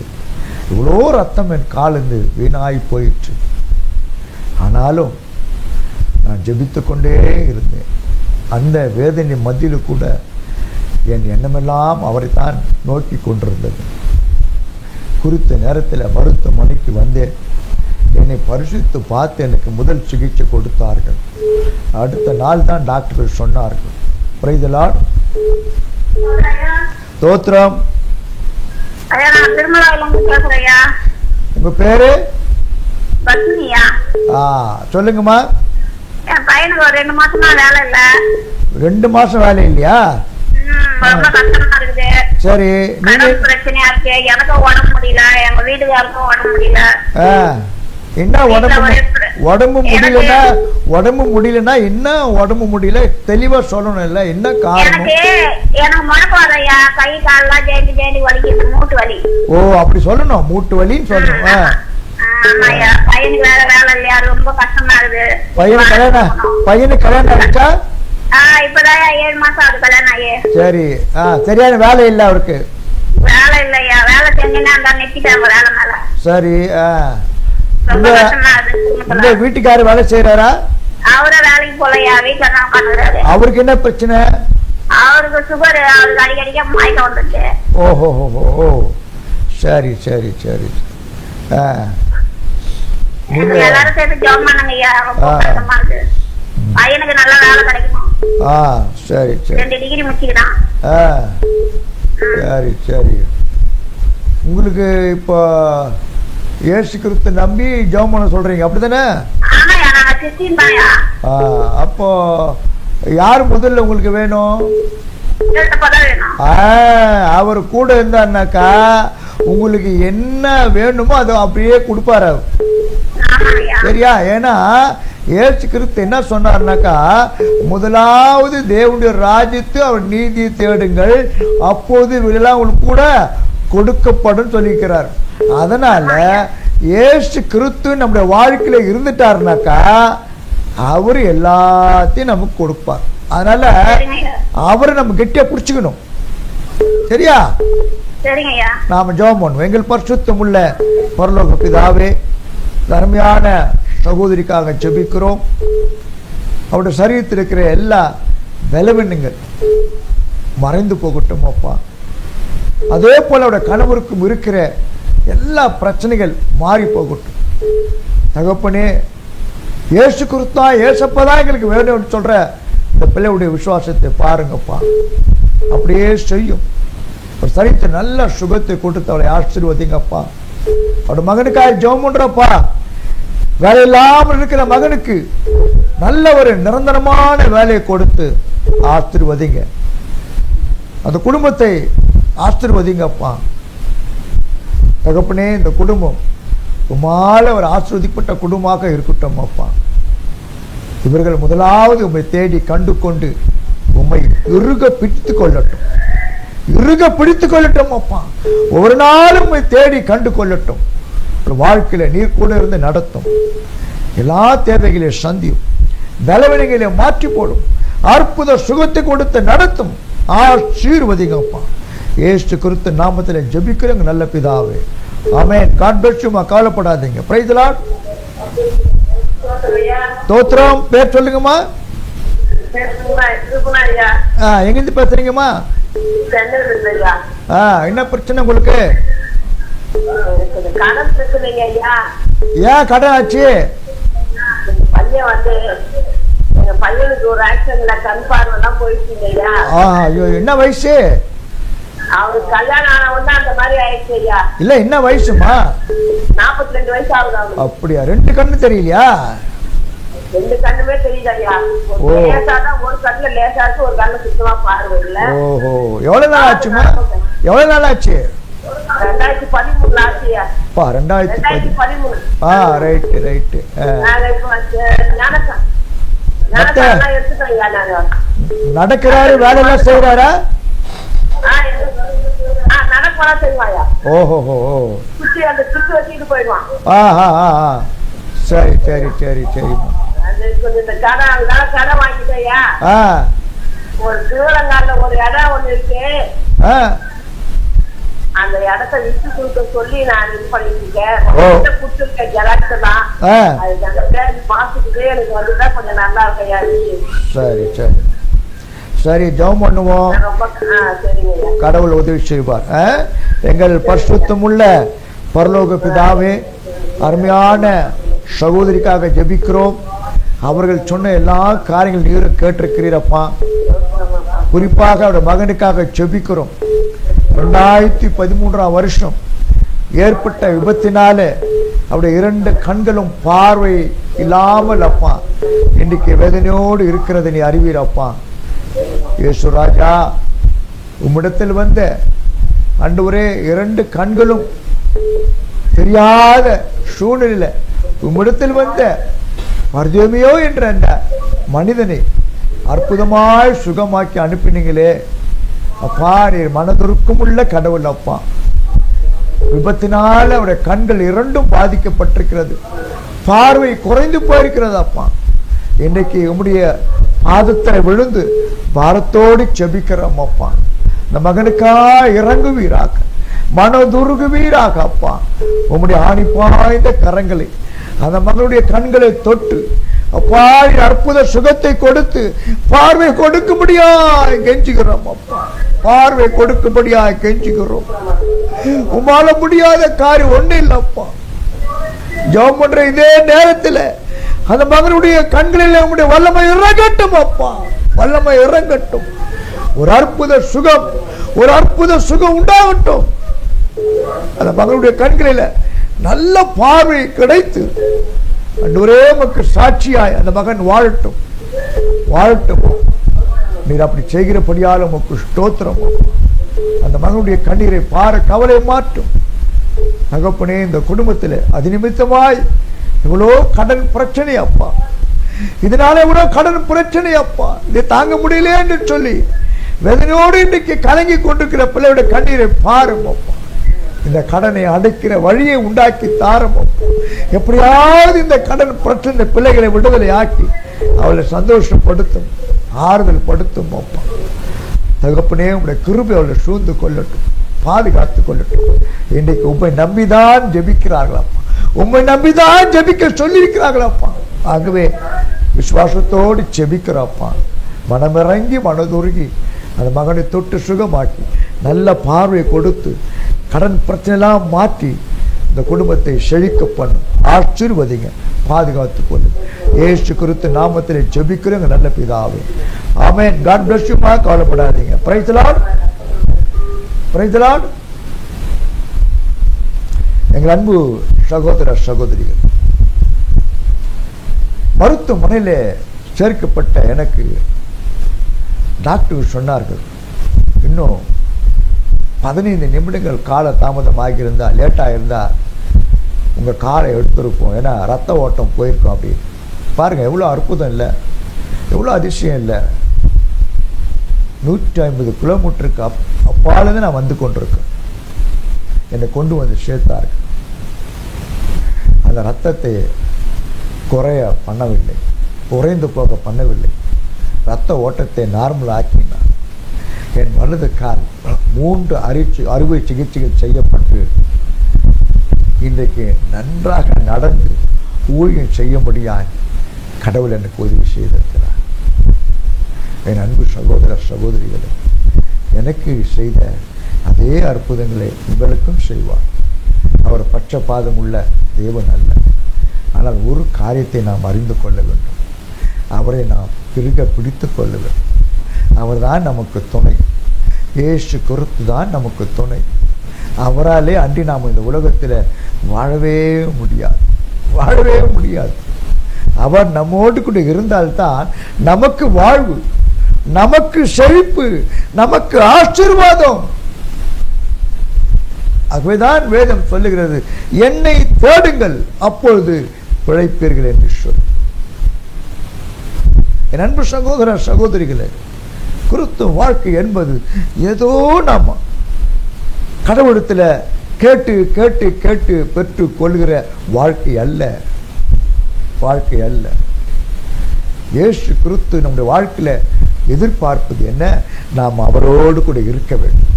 இவ்வளோ ரத்தம் என் காலிருந்து வீணாகி போயிற்று. ஆனாலும் நான் ஜெபித்து கொண்டே இருந்தேன். அந்த வேதனை மத்தியில் கூட என் எண்ணமெல்லாம் அவரைத்தான் நோக்கி கொண்டிருந்தது. குறித்த நேரத்தில் மருத்துவமனைக்கு வந்தேன். என்னை பரிசுத்து பார்த்து எனக்கு முதல் சிகிச்சை கொடுத்தார்கள். அடுத்த நாள் தான் டாக்டர்கள் சொன்னார்கள், பிரைஸ் தி லார்ட், ஸ்தோத்திரம். உங்க பேரு? சொல்லுங்கம்மா. என் பையனுக்கு ஒரு 2 மாசமா வேலை இல்ல. 2 மாசம் வேலை இல்லையா? ரொம்ப கஷ்டமா இருக்குது. சரி, பிரச்சனையா இருக்கு. எனக்கும் உடம்பு முடியல, எங்க வீட்டுக்காருக்கும் உடம்பு முடியல. என்ன உடம்பு முடியலன்னா என்ன உடம்பு முடியல? தெளிவா சொல்லணும். இல்ல என்ன காரணம்? எனக்கு முடப்பாதையா, கை காலெல்லாம் ஜெயந்தி வலிக்குது, மூட்டு வலி. ஓ, அப்படி சொல்லணும், மூட்டு வலின்னு சொல்லணும். பையனுக்கு வேற வேலை இல்லையா, ரொம்ப கஷ்டமா இருக்குது. பையனுக்கு கல்யாணம் ஆயிடுச்சா? இப்பதான் 7 மாசம் ஆகுது கல்யாணம் ஆகி. சரி, சரியான வேலை இல்ல அவருக்கு? வேலை இல்லையா, வேலை செஞ்சா நெத்திட்டாங்க வேலை மேல. சரி, உங்க வீட்டுக்காரர் வேலை செய்யறாரா? அவர வேலைக்கு போலையா, வீட்டுல தான் உட்காந்துறாரு. அவருக்கு என்ன பிரச்சனை? அவருக்கு சுகர், அவருக்கு அடிக்கடிக்க மயக்கம் வந்துச்சு. ஓஹோ, சரி சரி சரி. எல்லாரும் சேர்த்து ஜாப் பண்ணுங்கய்யா. பையனுக்கு நல்ல வேலை கிடைக்கும். சரி சரி. 2 டிகிரி முடிச்சுக்கிட்டான். சரி சரி. உங்களுக்கு இப்போ இயேசு கிறிஸ்து நம்பி ஜெபம் பண்ண சொல்றீங்க, அப்படித்தானே? அப்போ யார் முதல்ல உங்களுக்கு வேணும்? அவர் கூட இருந்தாருனாக்கா உங்களுக்கு என்ன வேணுமோ அதை அப்படியே கொடுப்பாரு, சரியா? ஏன்னா இயேசு கிறிஸ்து என்ன சொன்னார்னாக்கா, முதலாவது தேவனுடைய ராஜ்யத்தை அவர் நீதியை தேடுங்கள், அப்போது இதெல்லாம் உங்களுக்கு கூட கொடுக்கப்படும் சொல்லியிருக்கிறார். அதனால இயேசு கிறிஸ்து நம்முடைய வாழ்க்கையில இருந்துட்டாருனாக்கா அவர் எல்லாத்தையும் நமக்கு கொடுப்பார். அதனால அவரை நம்ம கெட்டியா புடிச்சுக்கணும், சரியா? நாம ஜெபம் பண்ணுவோம். எங்கள் பரிசுத்தம் உள்ள பரலோக பிதாவே, அருமையான சகோதரிக்காக ஜெபிக்கிறோம். அவருடைய சரீரத்தில் இருக்கிற எல்லா பலவீனங்கள் மறைந்து போகட்டும் அப்பா. அதே போல அவருடைய கணவருக்கும் இருக்கிற எல்லா பிரச்சனைகள் மாறி போகட்டும் தகப்பனே. இயேசு கிறிஸ்து ஏசப்பதான் எங்களுக்கு வேணும்னு சொல்ற இந்த பிள்ளையுடைய விசுவாசத்தை பாருங்கப்பா, அப்படியே செய்யும். ஒரு சரித்த நல்ல சுகத்தை கொடுத்து அவளை ஆசீர்வதிங்கப்பா. அவருடைய மகனுக்காக ஜெபம் பண்றப்பா, வேலை இல்லாமல் இருக்கிற மகனுக்கு நல்ல ஒரு நிரந்தரமான வேலையை கொடுத்து ஆசீர்வதிங்க. அந்த குடும்பத்தை ஆசீர்வதிங்கப்பா தகப்பனே. இந்த குடும்பம் உம்மால ஒரு ஆசீர்வதிக்கப்பட்ட குடும்பமாக இருக்கட்டும் அப்பா. இவர்கள் முதலாவது உம்மை தேடி கண்டு கொண்டு உம்மை இறுக பிடித்துக் கொள்ளட்டும் அப்பா. ஒவ்வொரு நாளும் உம்மை தேடி கண்டு கொள்ளட்டும். வாழ்க்கையில நீர் கூட இருந்து நடத்தும். எல்லா தேவைகளையும் சந்தியும், பலவீனங்களை மாற்றி போடும், அற்புத சுகத்தை கொடுத்து நடத்தும். ஆசீர்வதிங்கப்பா. இயேசு கிறிஸ்து நாமத்தில் ஜெபிக்கிறோம் நல்ல பிதாவே, ஆமென். God bless you. கவலைப்படாதீங்க. Praise the Lord. ஸ்தோத்திரம். பேர் சொல்லுங்கம்மா. எங்கிருந்து பேசுறீங்கம்மா? என்ன பிரச்சனை உங்களுக்கு? ஏன் கடன் ஆச்சு? என்ன வயசு? இல்ல என்ன வயசுமா? 42 வயசு ஆகுது. அப்படியா? 2 கண்ணு தெரியலையா? 2 கண்ணுமே தெரியுதா? ஒரு கண்ணுல லேசா இருக்கு, ஒரு கண்ணு சுத்தமா பார்வை இல்ல. ஓஹோ, எவ்வளவு நாள் ஆச்சுமா? எவ்வளவு நாள் ஆச்சு? 2013 ஆச்சுயா. 2013. Right right. நடக்கிறாரு, வேலையெல்லாம் செய்யறாரா? ஓஹோ, சரி சரி சரி சரிம்மா. இந்த கடை வாங்கிட்டேயா, ஒரு திருவலங்கால ஒரு இடம் ஒண்ணு இருக்கு, அந்த இடத்த விட்டு கொடுக்க சொல்லி நான் இது பண்ணிட்டு இருக்கேன். கொடுத்துருக்கேன் ஜெராக்ஸ் எல்லாம். அது மாசத்துக்கு எனக்கு வந்துதான் கொஞ்சம் நல்லா இருக்கையா. சரி சரி சரி, ஜெபம் பண்ணுவோம். கடவுள் உதவி செய்வார். எங்கள் பரிசுத்தமுள்ள பரலோக பிதாவே, அருமையான சகோதரிக்காக ஜெபிக்கிறோம். அவர்கள் சொன்ன எல்லா காரியங்கள் நீரும் கேட்டிருக்கிறீரப்பா. குறிப்பாக அவருடைய மகனுக்காக ஜெபிக்கிறோம். 2013 வருஷம் ஏற்பட்ட விபத்தினால அவருடைய 2 கண்களும் பார்வை இல்லாமல் அப்பா இன்றைக்கு வேதனையோடு இருக்கிறது நீ அறிவீரப்பா. இயேசு ராஜா, உம்மிடத்தில் வந்த ஆண்டவரே 2 கண்களும் தெரியாத சூழ்நிலையில உம்மிடத்தில் வந்த பர்தேமியோ என்ற அந்த மனிதனை அற்புதமாய் சுகமாக்கி அனுப்பினீங்களே அப்பா. நீர் மனதுருக்கும் உள்ள கடவுள் அப்பா. விபத்தினால் அவருடைய கண்கள் 2ம் பாதிக்கப்பட்டிருக்கிறது, பார்வை குறைந்து போயிருக்கிறது அப்பா. இன்றைக்கு உம்முடைய பாதத்தில் விழுந்து பாரத்தோடு செபிக்கிறோம் அப்பா. இந்த மகனுக்கா இறங்குவீராக, மனதுருகுவீராக அப்பா. உம்முடைய ஆணி பாய்ந்த கரங்களை அந்த மகனுடைய கண்களை தொட்டு அப்பா அற்புத சுகத்தை கொடுத்து பார்வை கொடுக்கும்படியாய் கெஞ்சுகிறோம் அப்பா. பார்வை கொடுக்கும்படியாய் கெஞ்சுகிறோம். உமால முடியாத காரியம் ஒண்ணு இல்லப்பா. ஜெபம் பண்ற இதே நேரத்தில் அந்த மகனுடைய கண்களில் உங்களுடைய வல்லமை இறங்கட்டும் அப்பா. வல்லமை இறங்கட்டும். ஒரு அற்புத சுகம், ஒரு அற்புத சுகம் உண்டாகட்டும். அந்த மகனுடைய கண்களில் நல்ல பார்வை கிடைத்து ஒரே மக்கள் சாட்சியாய் அந்த மகன் வாழட்டும், வாழட்டும். நீர் அப்படி செய்கிறபடியால் உமக்கு ஸ்தோத்திரம். அந்த மகனுடைய கண்ணீரை பார கவலை மாற்றும் தகப்பனே. இந்த குடும்பத்தில் அது நிமித்தமாய் இவ்வளோ கடன் பிரச்சனை அப்பா, இதனால இவ்வளவு கடன் பிரச்சனை அப்பா, இதை தாங்க முடியல என்று சொல்லி வேதனையோடு இன்றைக்கு கலங்கி கொண்டிருக்கிற பிள்ளையோட கண்ணீரை பாரும் அப்பா. இந்த கடனை அடைக்கிற வழியை உண்டாக்கி தாரும் அப்பா. எப்படியாவது இந்த கடன் பிரச்சனை பிள்ளைகளை விடுதலை ஆக்கி அவளை சந்தோஷப்படுத்தும், ஆறுதல் படுத்தும் அப்பா. தகப்பனே உங்களுடைய கிருபை அவளை சூழ்ந்து கொள்ளட்டும், பாதுகாத்து கொள்ளட்டும். இன்றைக்கு உண்மை நம்பிதான் ஜெபிக்கிறார்களாப்பா, உண்மை நம்பிதான் ஜெபிக்க சொல்லியிருக்கிறார்களாப்பா. ஆகவே விசுவாசத்தோடு ஜெபிக்கிறாப்பா. மனமிறங்கி மனதுருகி அந்த மகனை தொட்டு சுகமாக்கி நல்ல பார்வை கொடுத்து கடன் பிரச்சனைலாம் மாற்றி இந்த குடும்பத்தை செழிக்க பண்ணும். ஆசீர்வதிங்க, பாதுகாத்து கொள்ளுங்க. இயேசு கிறிஸ்து நாமத்தில் ஜெபிக்கிறோங்க நல்ல பிதாவே, ஆமென். காட் பிளஸ் யூ மா. கவலைப்படாதீங்க. Praise the Lord, praise the Lord. எங்கள் அன்பு சகோதர சகோதரிகள், மருத்துவமனையில் சேர்க்கப்பட்ட எனக்கு டாக்டர் சொன்னார்கள், இன்னும் 15 நிமிடங்கள் கால தாமதம் ஆகியிருந்தா, லேட்டாக இருந்தால் உங்கள் காரை எடுத்துருப்போம், ஏன்னா ரத்த ஓட்டம் போயிருக்கோம் அப்படின்னு. பாருங்கள் எவ்வளோ அற்புதம் இல்லை, எவ்வளோ அதிசயம் இல்லை. 150 கிலோமீட்டருக்கு அப்பாலேருந்து நான் வந்து கொண்டிருக்கேன். என்னை கொண்டு வந்து சேர்த்தார்கள். அந்த ரத்தத்தை குறைய பண்ணவில்லை, குறைந்து போக பண்ணவில்லை, ரத்த ஓட்டத்தை நார்மல் ஆக்கினார். என் வலது கால் 3 அறுவை சிகிச்சைகள் செய்யப்பட்டு இன்றைக்கு நன்றாக நடந்து ஊழியம் செய்யும்படியாய் கடவுள் எனக்கு உதவி செய்திருக்கிறார். என் அன்பு சகோதர சகோதரிகளை, எனக்கு செய்த அதே அற்புதங்களை உங்களுக்கும் செய்வார். அவர் பட்சபாதம் உள்ள தேவன் அல்ல. ஆனால் ஒரு காரியத்தை நாம் அறிந்து கொள்ள வேண்டும், அவரை நாம் பிடித்து கொள்ள வேண்டும். அவர்தான் நமக்கு துணை. இயேசு கிறிஸ்து தான் நமக்கு துணை. அவராலே அன்றி நாம் இந்த உலகத்தில் வாழவே முடியாது, வாழவே முடியாது. அவர் நம்மோடு கூட இருந்தால்தான் நமக்கு வாழ்வு, நமக்கு செழிப்பு, நமக்கு ஆசீர்வாதம். ஆகவேதான் வேதம் சொல்லுகிறது, என்னை தேடுங்கள் அப்பொழுது பிழைப்பீர்கள் என்று சொல். என் அன்பு சகோதர சகோதரிகளே, கிறிஸ்துவ வாழ்க்கை என்பது ஏதோ நாம கடவுளத்தில் கேட்டு கேட்டு கேட்டு பெற்று கொள்கிற வாழ்க்கை அல்ல, வாழ்க்கை அல்ல. இயேசு கிறிஸ்து நம்முடைய வாழ்க்கையில எதிர்பார்ப்பது என்ன? நாம் அவரோடு கூட இருக்க வேண்டும்,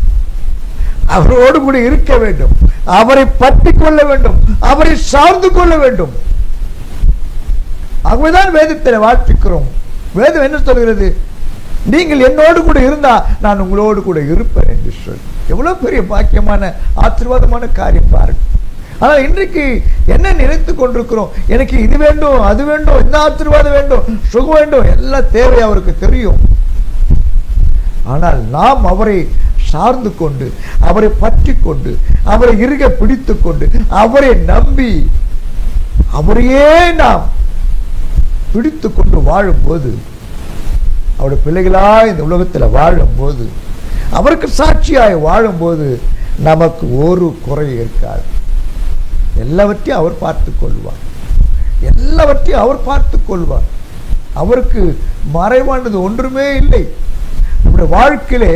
அவரோடு கூட இருக்க வேண்டும், அவரை பற்றி கொள்ள வேண்டும், அவரை சார்ந்து கொள்ள வேண்டும். ஆகவேதான் வேதத்தில் வாசிக்கிறோம். வேதம் என்ன சொல்கிறது? நீங்கள் என்னோடு கூட இருந்தா நான் உங்களோடு கூட இருப்பேன் என்று சொல்லி. எவ்வளவு பெரிய பாக்கியமான ஆசீர்வாதமான காரியம் பாருங்க. ஆனால் இன்றைக்கு என்ன நினைத்து கொண்டிருக்கிறோம்? எனக்கு இது வேண்டும், அது வேண்டும், இந்த ஆசீர்வாதம் வேண்டும், சுகம் வேண்டும், எல்லாம் தேவை அவருக்கு தெரியும். ஆனால் நாம் அவரை சார்ந்து கொண்டு, அவரை பற்றி கொண்டு, அவரை இறுக பிடித்து கொண்டு, அவரை நம்பி அவரையே நாம் பிடித்து கொண்டு வாழும்போது, அவருடைய பிள்ளைகளா இந்த உலகத்தில் வாழும்போது, அவருக்கு சாட்சியாய் வாழும்போது நமக்கு ஒரு குறை இருக்காது. எல்லாவற்றையும் அவர் பார்த்து கொள்வார், எல்லாவற்றையும் அவர் பார்த்து கொள்வார். அவருக்கு மறைவானது ஒன்றுமே இல்லை. நம்முடைய வாழ்க்கையிலே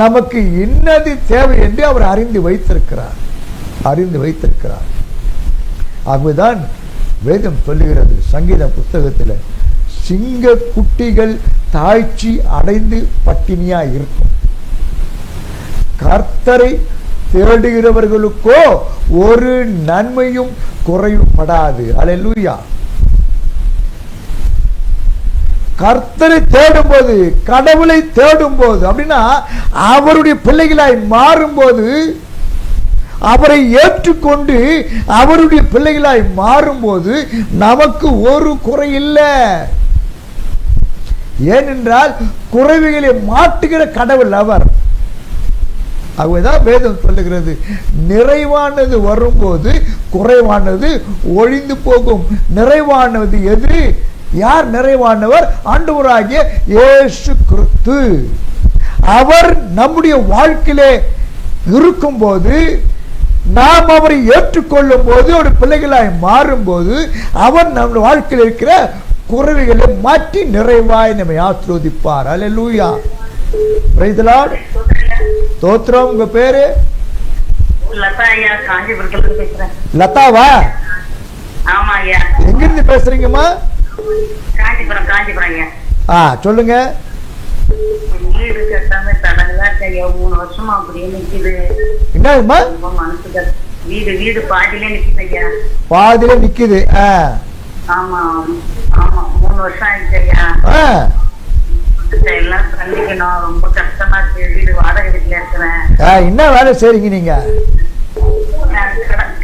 நமக்கு என்னது தேவை என்று அவர் அறிந்து வைத்திருக்கிறார், அறிந்து வைத்திருக்கிறார். ஆகவேதான் வேதம் சொல்லுகிறது சங்கீத புத்தகத்தில், சிங்க குட்டிகள் தாய்ச்சி அடைந்து பட்டினியா இருக்கும், கர்த்தரை தேடுகிறவர்களுக்கோ ஒரு நன்மையும் குறைவுபடாது. அல்லேலூயா. கர்த்தரை தேடும் போது, கடவுளை தேடும் போது, அப்படின்னா அவருடைய பிள்ளைகளாய் மாறும்போது, அவரை ஏற்றுக்கொண்டு அவருடைய பிள்ளைகளாய் மாறும்போது நமக்கு ஒரு குறை இல்லை. ஏனென்றால் குறைவுகளை மாற்றுகிற கடவுள் அவர். ஆகவேதான் வேதம் சொல்லுகிறது, நிறைவானது வரும்போது குறைவானது ஒழிந்து போகும். நிறைவானது எது? யார் நிறைவானவர்? ஆண்டவராகிய இயேசு கிறிஸ்து. அவர் நம்முடைய வாழ்க்கையிலே இருக்கும்போது, நாம் அவரை ஏற்றுக்கொள்ளும் போது, ஒரு பிள்ளைகளாய் மாறும்போது, அவர் நம்முடைய வாழ்க்கையில் இருக்கிற குறைவுகளை மாற்றி நிறைவாய் நம்மை ஆசீர்வதிப்பார். அல்லேலூயா. Praise the Lord. ஸ்தோத்திரம். உங்க பேரு? லதா ஐயா, காஞ்சிபுரத்துல பேசுறேன். லதாவா? ஆமா ஐயா. எங்கிருந்து பேசுறீங்கம்மா? காஞ்சிபுரம், காஞ்சிபுரம் ஐயா. சொல்லுங்க. வீடு கட்டாம தடங்களா ஐயா, 3 வருஷமா அப்படியே நிக்குது. என்னம்மா? மனசுக்கு வீடு பாதியிலே நிக்குது ஐயா. பாதியிலே நிக்குது. ஆமா ஆமா, 3 வருஷம் ஆயிடுச்சு ஐயா. எல்லாம் சந்திக்கணும், ரொம்ப கஷ்டமா இருக்கு. வீடு வாடகை வீட்டுல இருக்கிறேன். என்ன வேலை செய்றீங்க நீங்க?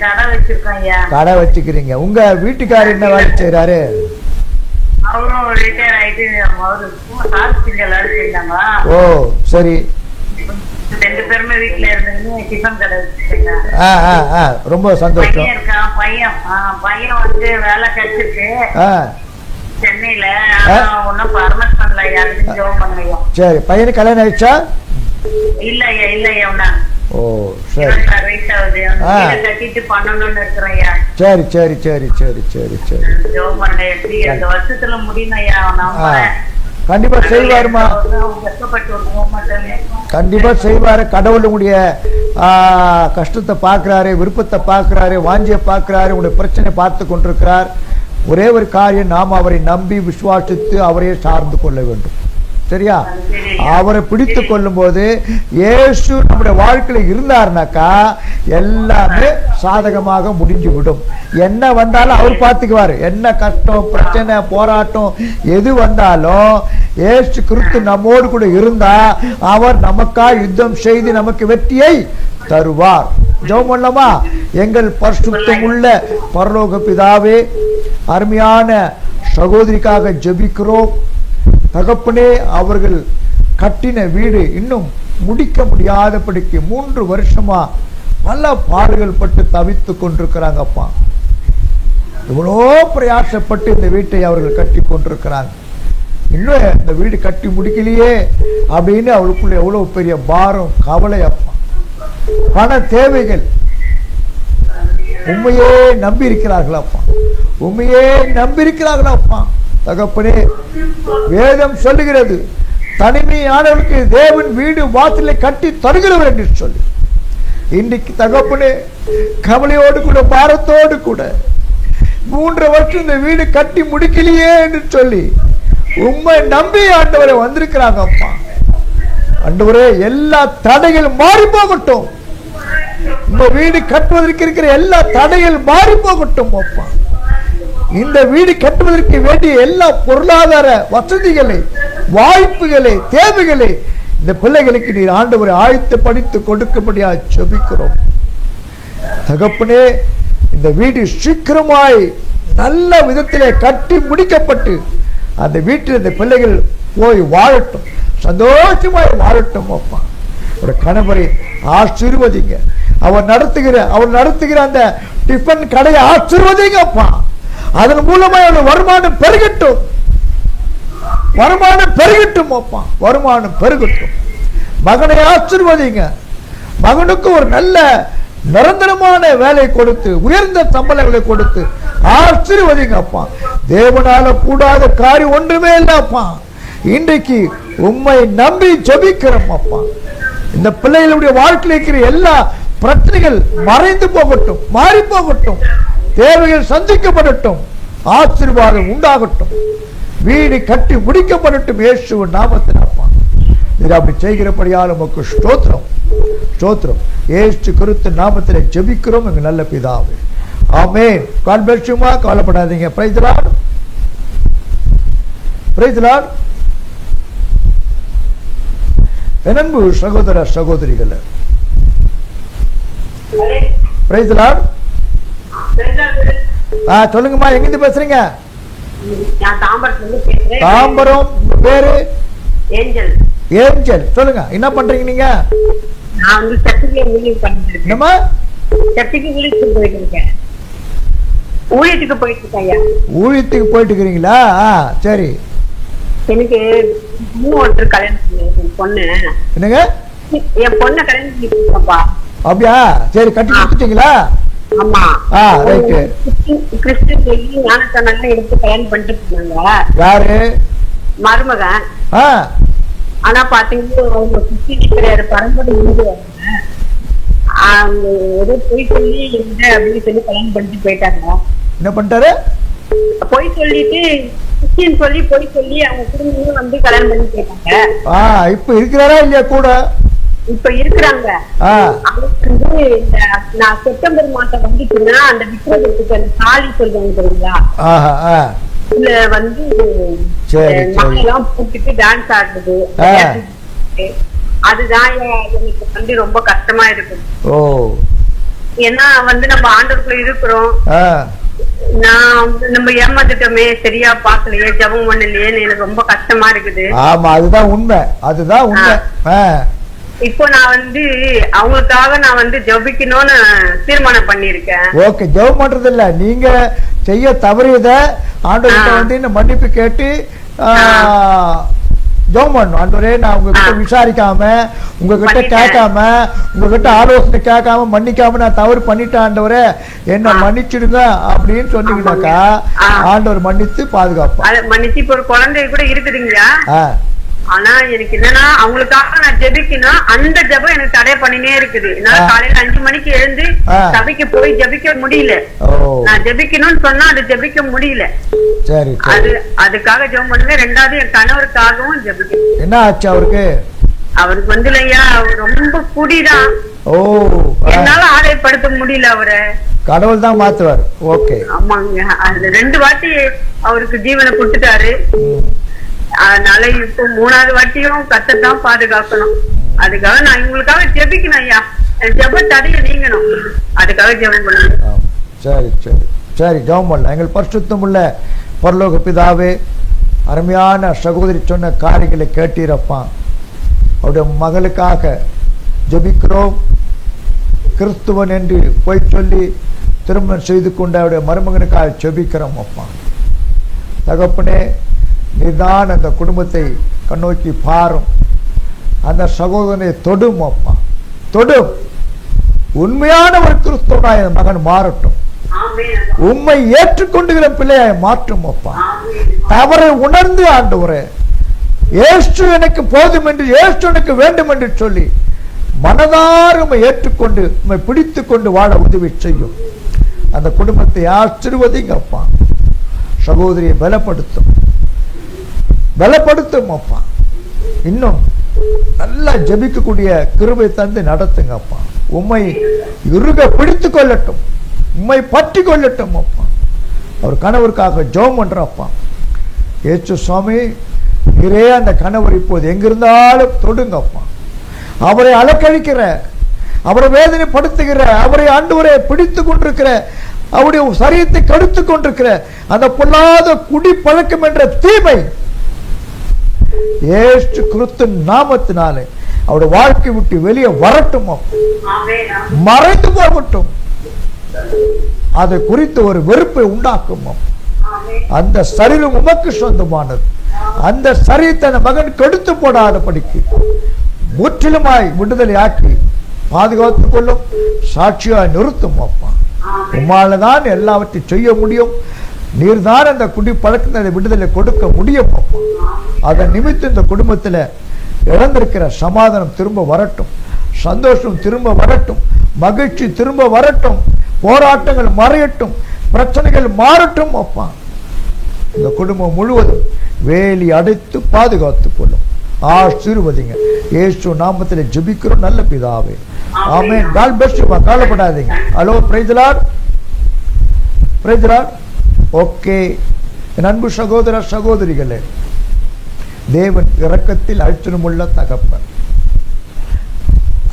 கடை வச்சிருக்கோம் ஐயா. கடை வச்சுக்கிறீங்க. உங்க வீட்டுக்காரர் என்ன வேலை செய்யறாரு? அவரும் ரிட்டையர் ஆயிட்டு அவரு ஹாஸ்பிட்டல் வேலை செய்யறாங்களா. ஓ சரி. 2 பேருமே வீட்டுல இருந்து டிஃபன் கடை வச்சிருக்கீங்க. ரொம்ப சந்தோஷம். பையன் இருக்கான். பையன் வந்து வேலை கிடைச்சிருக்கு சென்னையில. ஒன்னும் பர்மனன்ட் பண்ணல ஐயா. ஜாப் பண்ணலையா. சரி. பையனுக்கு கல்யாணம் ஆயிடுச்சா? இல்ல ஐயா, இல்ல ஐயா. ஓ சரி. 26 வயசு ஆகுது. கட்டிட்டு பண்ணணும்னு இருக்கிறேன் ஐயா. சரி சரி சரி சரி சரி சரி. ஜாப் பண்ணல. 2 வருஷத்துல முடியணும் ஐயா. நாம கண்டிப்பா செய்வாருமா, கண்டிப்பா செய்வாரு. கடவுள் உங்களுடைய கஷ்டத்தை பார்க்கிறாரு, விருப்பத்தை பார்க்கிறாரு, வாஞ்சியை பார்க்கிறாரு, உங்களுடைய பிரச்சனை பார்த்து கொண்டிருக்கிறார். ஒரே ஒரு காரியம், நாம் அவரை நம்பி விசுவாசித்து அவரையே சார்ந்து கொள்ள வேண்டும். சரியா? அவரை பிடித்து கொள்ளும் போது, இயேசு நம்முடைய வாழ்க்கையில இருந்தாருனாக்கா எல்லாமே சாதகமாக முடிஞ்சு விடும். என்ன வந்தாலும் அவர் பார்த்துக்குவாரு. என்ன கஷ்டம், பிரச்சனை, போராட்டம் எது வந்தாலும் இயேசு கிறிஸ்து நம்மோடு கூட இருந்தா அவர் நமக்காக யுத்தம் செய்து நமக்கு வெற்றியை தருவார். ஜெபம் பண்ணலாமா? எங்கள் பரிசுத்தம் உள்ள பரலோக பிதாவே, அருமையான சகோதரிக்காக ஜெபிக்கிறோம். தகப்பனே, அவர்கள் கட்டின வீடு இன்னும் முடிக்க முடியாதபடிக்கு 3 வருஷமா பல பாடுகள் பட்டு தவித்து கொண்டிருக்கிறாங்கப்பா. இவ்வளோ பிரயாசப்பட்டு இந்த வீட்டை அவர்கள் கட்டி கொண்டிருக்கிறாங்க. இன்னும் இந்த வீடு கட்டி முடிக்கலையே அப்படின்னு அவளுக்குள்ள எவ்வளவு பெரிய பாரம், கவலை அப்பா. பண தேவைகள். உண்மையே நம்பி இருக்கிறார்களாப்பா, உண்மையே நம்பி இருக்கிறார்களாப்பா. தகப்பனே, வேதம் சொல்லுகிறது, தனிமையானவர்களுக்கு தேவன் வீடு வாசலை கட்டி தருகிறவர் என்று சொல்லி, இன்றைக்கு தகப்பனே கவலையோடு கூட பாரத்தோடு கூட 3 வருஷம் இந்த வீடு கட்டி முடிக்கலையே என்று சொல்லி உம்மை நம்பி ஆண்டவரே வந்திருக்கிறாங்க அப்பா. ஆண்டவரே எல்லா தடைகள் மாறி போகட்டும். இந்த வீடு கட்டுவதற்கு இருக்கிற எல்லா தடைகள் மாறி போகட்டும் அப்பா. இந்த வீடு கட்டுவதற்கு வேண்டிய எல்லா பொருளாதார வசதிகளை, வாய்ப்புகளை, தேவைகளை இந்த பிள்ளைகளுக்கு நீர் ஆண்டவரை ஆயத்தப்படுத்தி கொடுக்கும்படியா ஜெபிக்கிறோம். தகப்பனே, இந்த வீடு சீக்கிரமாய் நல்ல விதத்திலே கட்டி முடிக்கப்பட்டு அந்த வீட்டில் இந்த பிள்ளைகள் போய் வாழட்டும், சந்தோஷமாய் வாழட்டும் அப்பா. ஒரு கணவரை ஆசீர்வதிங்க. அவர் நடத்துகிற அந்த டிஃபன் கடையை ஆசீர்வதிங்க அப்பா. அதன் மூலமா வருமானம் பெருகட்டும், வருமானம் பெருகட்டும் அப்பா, வருமானம் பெருகட்டும். மகனை ஆசீர்வதிங்க. மகனுக்கு ஒரு நல்ல நிரந்தரமான வேலை கொடுத்து, உயர்ந்த சம்பளங்களை கொடுத்து ஆசீர்வதிங்க அப்பா. தேவனால கூடாத காரியம் ஒன்றுமே இல்லை அப்பா. இன்றைக்கு உம்மை நம்பி ஜெபிக்கிறோம் அப்பா. இந்த பிள்ளைகளுடைய வாழ்க்கையில் இருக்கிற எல்லா பிரச்சனைகள் மறைந்து போகட்டும், மாறி போகட்டும், தேவைகள் சந்திக்கப்படட்டும், ஆசீர்வாதம் உண்டாகட்டும், வீடு கட்டி முடிக்கப்படட்டும் இயேசுவின் நாமத்தில் அப்பா. இது அப்படி செய்கிறபடியால் உமக்கு ஸ்தோத்திரம், ஸ்தோத்திரம். இயேசு கிறிஸ்து நாமத்திலே ஜெபிக்கிறோம் எங்க நல்ல பிதாவே, ஆமென். காட் பிளஸ் யூ மா. கவலைப்படாதீங்க. Praise the Lord, praise the Lord. என் அன்பு சகோதர சகோதரிகளே, பிரைஸ் தி லார்ட். சொல்லுங்கம்மா, எங்கிருந்து பேசுறீங்க? தாம்பரம். பேரு ஏஞ்சல். ஏஞ்சல், சொல்லுங்க. என்ன பண்றீங்க நீங்க? நான் வந்து சர்ச்சுக்கு ஊழியம் பண்ணிட்டு இருக்கேன். என்னம்மா? சர்ச்சுக்கு ஊழியத்துக்கு போயிட்டு இருக்கேன். ஊழியத்துக்கு போயிட்டு இருக்கேன். ஊழியத்துக்கு போயிட்டு இருக்கிறீங்களா? சரி. எனக்கு ஒருத்தர் கல்யாணம் பொண்ணு. என்னங்க? என் பொண்ணை கல்யாணம் பண்ணி கொடுத்தப்பா. அப்படியா? சரி, கட்டி கொடுத்துட்டீங்களா? ஆமா. ரைட். கிறிஸ்டின் சொல்லி ஞானத்தனால எடுத்து கல்யாணம் பண்ணிட்டு இருந்தாங்க. யாரு? மருமகன். ஆனா பாத்தீங்கன்னா அவங்க கிறிஸ்டின் கிடையாது, பரம்பரை இந்து. அவங்க ஏதோ போய் சொல்லி அப்படின்னு சொல்லி கல்யாணம் பண்ணிட்டு போயிட்டாங்க. என்ன பண்ணிட்டாரு? போய் சொல்லிட்டு கிறிஸ்டின் சொல்லி போய் சொல்லி அவங்க குடும்பமும் வந்து கல்யாணம் பண்ணி போயிட்டாங்க. இப்ப இருக்கிறாரா இல்லையா கூட? இப்ப இருக்கிறாங்க. நான் செப்டம்பர் மாசம் வந்துச்சுன்னா அந்த விக்ரத்துக்கு அந்த சாலி சொல்றாங்க தெரியுங்களா, இதுல வந்து எல்லாம் போட்டுட்டு டான்ஸ் ஆடுறது, அதுதான் எனக்கு வந்து ரொம்ப கஷ்டமா இருக்கு. ஏன்னா வந்து நம்ம ஆண்டவருக்குள்ள இருக்கிறோம், நான் நம்ம ஏமாந்துட்டோமே, சரியா பாக்கலையே, ஜபம் பண்ணலையேன்னு எனக்கு ரொம்ப கஷ்டமா இருக்குது. ஆமா, அதுதான் உண்மை, அதுதான் உண்மை. இப்போ நான் வந்து அவங்களுக்காக நான் வந்து ஜெபிக்கணும்னு தீர்மானம் பண்ணிருக்கேன். ஓகே, ஜெபம் பண்றது இல்ல, நீங்க செய்ய தவறியத ஆண்டவர்கிட்ட வந்து மன்னிப்பு கேட்டு ஜெபம் பண்ணணும். ஆண்டவரே, நான் உங்ககிட்ட விசாரிக்காம, உங்ககிட்ட கேட்காம, உங்ககிட்ட ஆலோசனை கேட்காம, மன்னிக்காம நான் தவறு பண்ணிட்டேன், ஆண்டவரே என்ன மன்னிச்சிடுங்க அப்படின்னு சொன்னீங்கன்னாக்கா ஆண்டவர் மன்னித்து பாதுகாப்பா. மன்னிச்சு இப்ப ஒரு குழந்தை கூட இருக்குதுங்களா, ஆனா எனக்கு என்னன்னா அவங்களுக்காக நான் ஜெபிக்கணும், அந்த ஜெபம் எனக்கு தடை பண்ணினே இருக்குது. என்னால காலையில 5 மணிக்கு எழுந்து சபைக்கு போய் ஜெபிக்க முடியல. நான் ஜெபிக்கணும்னு சொன்னா அது ஜெபிக்க முடியல. அதுக்காக ஜெபம் பண்ணுவேன். ரெண்டாவது என் கணவருக்காகவும் ஜெபிக்கணும். என்ன ஆச்சு அவருக்கு? அவருக்கு வந்து இல்லையா, ரொம்ப குடிதான். என்னால ஆதாயப்படுத்த முடியல அவரை. கடவுள் தான் மாத்துவார். ஓகே, ஆமாங்க. அது 2 வாட்டி அவருக்கு ஜீவனை கொடுத்துட்டாரு. அதனால இப்போ 3வது வாட்டியும் கர்த்தர் பாதுகாக்கணும். அதுக்காக நான் இவங்களுக்காக ஜெபிக்கணும். ஐயா, ஜெப தடையை நீங்கணும், அதுக்காக ஜெபம் பண்ணுங்க. சரி சரி சரி, ஜெபம் பண்ணலாம். எங்கள் பரிசுத்தமுள்ள பரலோக பிதாவே, அருமையான சகோதரி சொன்ன காரியங்களை கேட்டீரப்பா. அவருடைய மகளுக்காக ஜெபிக்கிறோம். கிறிஸ்துவன் என்று போய் சொல்லி திருமணம் செய்து கொண்ட அவருடைய மருமகனுக்காக ஜெபிக்கிறோம் அப்பா. தகப்பனே, நீதான் அந்த குடும்பத்தை கண்ணோக்கி பாரும். அந்த சகோதரனை தொடும் அப்பா, தொடும். உண்மையான ஒரு கிறிஸ்தவனாய் மகன் மாறட்டும். உண்மை ஏற்றுக்கொண்டுகிற பிள்ளையாய் மாற்றும் அப்பா. தவறை உணர்ந்து ஆண்டவரே, இயேசு எனக்கு போதும் என்று, இயேசு எனக்கு வேண்டும் என்று சொல்லி மனதார உம்மை ஏற்றுக்கொண்டு உம்மை பிடித்து கொண்டு வாழ உதவி செய்யும். அந்த குடும்பத்தை ஆசீர்வதிங்க அப்பா. சகோதரியை பலப்படுத்தும். பலப்படுத்தும் அப்பா. இன்னும் நல்லா ஜெபிக்கக்கூடிய கிருபை தந்து நடத்துங்க அப்பா. உம்மை இறுக பிடித்து கொள்ளட்டும், உம்மை பற்றி கொள்ளட்டும் அப்பா. அவர் கணவருக்காக ஜெபம் பண்றப்பா. ஏசு சுவாமி, நீரே அந்த கணவர் இப்போது எங்கிருந்தாலும் தொடுங்கப்பா. அவரை அலக்கழிக்கிற, அவரை வேதனைப்படுத்துகிற, அவரை ஆண்டவரை பிடித்து கொண்டிருக்கிற, அவருடைய சரீரத்தை கடுத்து கொண்டிருக்கிற அந்த பொல்லாத குடி பழக்கம் என்ற தீமை இயேசு கிறிஸ்துவின் நாமத்தினாலே அவருடைய வாழ்க்கை விட்டு வெளியே வரட்டும், மறைத்து போகட்டும். அதை குறித்து ஒரு வெறுப்பை உண்டாக்கும். அந்த சரீரம் உமக்கு சொந்தமானது. அந்த சரீரத்தை அந்த மகன் கெடுத்து போடாதபடிக்கு முற்றிலுமாய் விடுதலை ஆக்கி பாதுகாத்துக் கொள்ளும், சாட்சியாய் நிறுத்தும் அப்பா. உம்மாலதான் எல்லாவற்றையும் செய்ய முடியும். நீர்தான் அந்த குடி பழக்கத்தை விடுதலை கொடுக்க முடியும் அப்பா. அதன் நிமித்தம் இந்த குடும்பத்தில் இழந்திருக்கிற சமாதானம் திரும்ப வரட்டும், சந்தோஷம் திரும்ப வரட்டும், மகிழ்ச்சி திரும்ப வரட்டும், போராட்டங்கள் மறையட்டும், பிரச்சனைகள் மாறட்டும் அப்பா. இந்த குடும்பம் முழுவதும் வேலி அடைத்து பாதுகாத்துக் கொள்ளும், ஆசீர்வதிங்க. இயேசு நாமத்தில் ஜெபிக்கிறோம் நல்ல பிதாவே, ஆமென். God bless you. கவலைப்படாதீங்க. Hello, praise the Lord, praise the Lord. Okay, என் அன்பு சகோதர சகோதரிகளே, தேவன் இரக்கத்தில் அழுத்தமுள்ள தகப்பன்.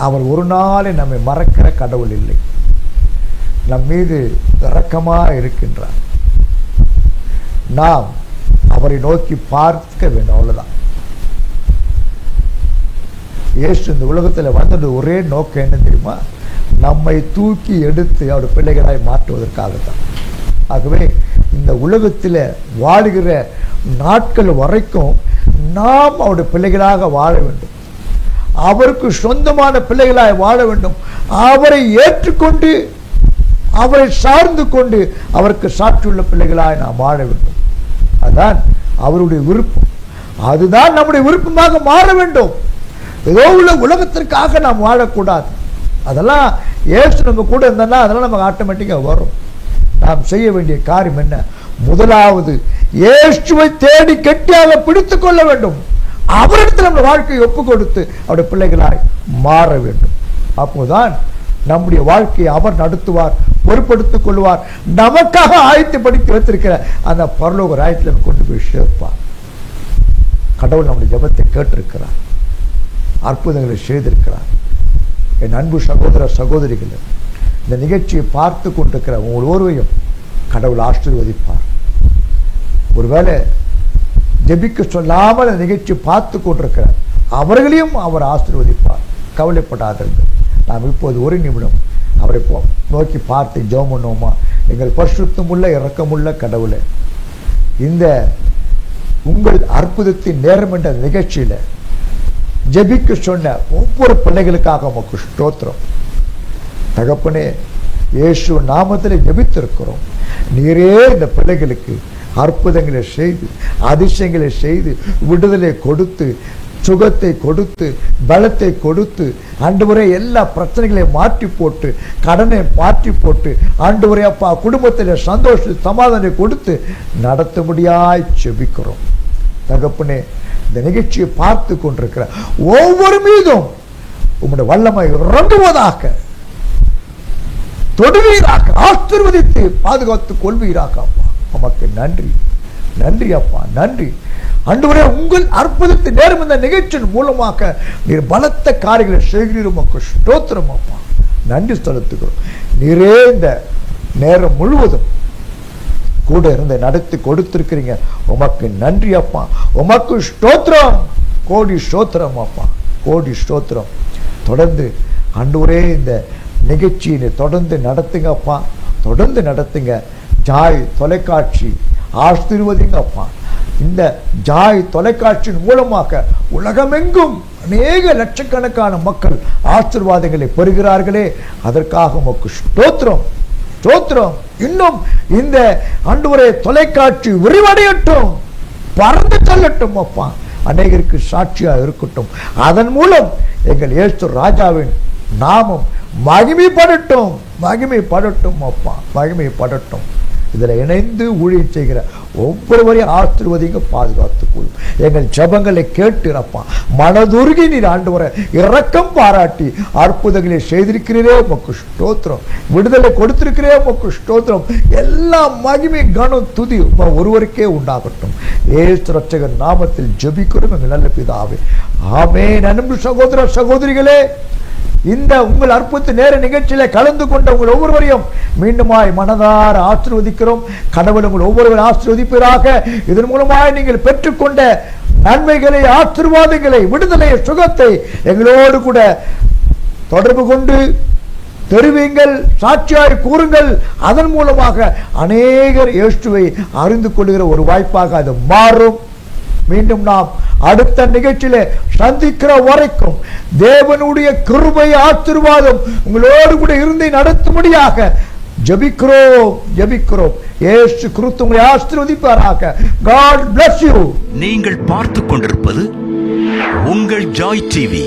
அவர் ஒரு நாளை நம்மை மறக்கிற கடவுள் இல்லை. நம் மீது இரக்கமா இருக்கின்றார். நாம் அவரை நோக்கி பார்க்க வேண்டும், அவ்வளவுதான். இயேசு இந்த உலகத்தில் வந்தது ஒரே நோக்கம் என்ன தெரியுமா? நம்மை தூக்கி எடுத்து அவருடைய பிள்ளைகளாய் மாற்றுவதற்காகத்தான். ஆகவே இந்த உலகத்தில் வாழுகிற நாட்கள் வரைக்கும் நாம் அவருடைய பிள்ளைகளாக வாழ வேண்டும், அவருக்கு சொந்தமான பிள்ளைகளாய் வாழ வேண்டும், அவரை ஏற்றுக்கொண்டு அவரை சார்ந்து கொண்டு அவருக்கு சாட்சியுள்ள பிள்ளைகளாய் நாம் வாழ வேண்டும். அதுதான் அவருடைய விருப்பம். அதுதான் நம்முடைய விருப்பமாக மாற வேண்டும். ஏதோ உள்ள உலகத்திற்காக நாம் வாழக்கூடாது. அதெல்லாம் ஏசு நம்ம கூட இருந்தோம்னா அதெல்லாம் நமக்கு ஆட்டோமேட்டிக்காக வரும். நாம் செய்ய வேண்டிய காரியம் என்ன? முதலாவது இயேசுவை தேடி கெட்டியாக பிடித்துக் கொள்ள வேண்டும். அவரிடத்தில் நம்ம வாழ்க்கையை ஒப்பு கொடுத்து அவருடைய பிள்ளைகளாய் மாற வேண்டும். அப்போதான் நம்முடைய வாழ்க்கையை அவர் நடத்துவார், பொறுப்படுத்திக் கொள்வார். நமக்காக ஆயத்தப்படுத்தி வைத்திருக்கிற அந்த பரலோக ராயத்தில் கொண்டு போய் சேர்ப்பார். கடவுள் நம்முடைய ஜெபத்தை கேட்டிருக்கிறார், அற்புதங்களை செய்திருக்கிறார். என் அன்பு சகோதர சகோதரிகள், இந்த நிகழ்ச்சியை பார்த்து கொண்டிருக்கிற உங்கள் ஒருவரையும் கடவுள் ஆசீர்வதிப்பார். ஒருவேளை ஜெபிக்க சொல்லாமல் அந்த நிகழ்ச்சியை பார்த்து கொண்டிருக்கிறார், அவர்களையும் அவர் ஆசீர்வதிப்பார். கவலைப்படாதீர்கள். நாம் இப்போது ஒரு நிமிடம் அவரை நோக்கி பார்த்து ஜெபம் பண்ணுவோமா? எங்கள் பரிசுத்தமுள்ள இரக்கமுள்ள கடவுளே, இந்த உங்கள் அற்புதத்தின் நேரம் என்ற நிகழ்ச்சியில ஜெபிக்க சொன்ன ஒவ்வொரு பிள்ளைகளுக்காக உமக்கு ஸ்தோத்திரம். தகப்பனே, இயேசு நாமத்தில் ஜெபித்திருக்கிறோம். நீரே இந்த பிள்ளைகளுக்கு அற்புதங்களை செய்து, அதிசயங்களை செய்து, விடுதலை கொடுத்து, சுகத்தை கொடுத்து, பலத்தை கொடுத்து, ஆண்டவரே எல்லா பிரச்சனைகளையும் மாற்றி போட்டு, கடனை மாற்றி போட்டு, ஆண்டவரே அப்பா குடும்பத்தில் சந்தோஷ சமாதானத்தை கொடுத்து நடத்தும்படியாய் ஜெபிக்கிறோம். தகப்பனே, இந்த நிகழ்ச்சியை பார்த்து கொண்டிருக்கிற ஒவ்வொரு மீதும் உம்முடைய வல்லமை இறங்குவதாக, தொடுவீராக, ஆசீர்வதித்து பாதுகாத்துக் கொள்வீராக. அப்பா உமக்கு நன்றி, நன்றி அப்பா, நன்றி. ஆண்டவரே, உங்கள் அற்புதத்தை நேரம் இந்த நிகழ்ச்சியின் மூலமாக நீர் பலத்த காரியங்களை செய்கிறீர். உமக்கு ஸ்தோத்திரம் அப்பா, நன்றி செலுத்துகிறோம். நீரே இந்த நேரம் முழுவதும் கூட இருந்து நடத்தி கொடுத்திருக்கிறீங்க. உமக்கு நன்றி அப்பா, உமக்கு ஸ்தோத்திரம், கோடி ஸ்தோத்திரம் அப்பா, கோடி ஸ்தோத்திரம். தொடர்ந்து ஆண்டவரே இந்த நிகழ்ச்சியை தொடர்ந்து நடத்துங்க அப்பா, தொடர்ந்து நடத்துங்க. ஜாய் தொலைக்காட்சி ஆசீர்வதிங்க அப்பா. இந்த ஜாய் தொலைக்காட்சியின் மூலமாக உலகமெங்கும் அநேக லட்சக்கணக்கான மக்கள் ஆசீர்வாதங்களை பெறுகிறார்களே, அதற்காக உமக்கு ஸ்தோத்திரம், ஸ்தோத்திரம். இன்னும் இந்த ஆண்டவரே தொலைக்காட்சி விரிவடையட்டும், பறந்து செல்லட்டும் அப்பா, அநேகருக்கு சாட்சியாக இருக்கட்டும். அதன் மூலம் எங்கள் இயேசு ராஜாவின் நாமம் மகிமைப்படட்டும், மகிமைப்படட்டும் அப்பா, மகிமைப்படட்டும். இதில் இணைந்து ஊழியம் செய்கிற ஒவ்வொருவரையும் ஆசீர்வதிங்க, பாதுகாத்துக் கொள்ளும். எங்கள் ஜெபங்களை கேட்டுறப்பா, மனதுருகி நீர் ஆண்டவரை இரக்கம் பாராட்டி அற்புதங்களை செய்திருக்கிறீரே உமக்கு ஸ்தோத்திரம். விடுதலை கொடுத்திருக்கிறே உமக்கு ஸ்தோத்திரம். எல்லா மகிமை கனம் துதி ஒருவருக்கே உண்டாகட்டும். இயேசு ரட்சகர் நாமத்தில் ஜெபிக்கிறோம் எங்கள் நல்ல பிதாவே, ஆமென். அன்பு சகோதர சகோதரிகளே, இந்த உங்கள் அற்புத நேர நிகழ்ச்சியில கலந்து கொண்ட உங்கள் ஒவ்வொருவரையும் மீண்டுமாய் மனதார ஆசீர்வதிக்கிறோம். கடவுள் உங்கள் ஒவ்வொருவரும் ஆசீர்வதிப்பீராக. இதன் மூலமாய் நீங்கள் பெற்றுக்கொண்ட நன்மைகளை, ஆசீர்வாதங்களை, விடுதலை, சுகத்தை எங்களோடு கூட தொடர்பு கொண்டு தெரிவிங்கள், சாட்சியாய் கூறுங்கள். அதன் மூலமாக அநேகர் இயேசுவை அறிந்து கொள்கிற ஒரு வாய்ப்பாக அது மாறும். மீண்டும் நாம் அடுத்த நிகழ்ச்சியில சந்திக்கிற வரைக்கும் தேவனுடைய கிருபை, ஆசீர்வாதம் உங்களோடு கூட இருந்து நடத்தும்படியாக ஜெபிக்கிறோம். இயேசு கிறிஸ்து உங்களை ஆசீர்வதிப்பாராக. God bless you. நீங்கள் பார்த்துக் கொண்டிருப்பது உங்கள் ஜாய் டிவி.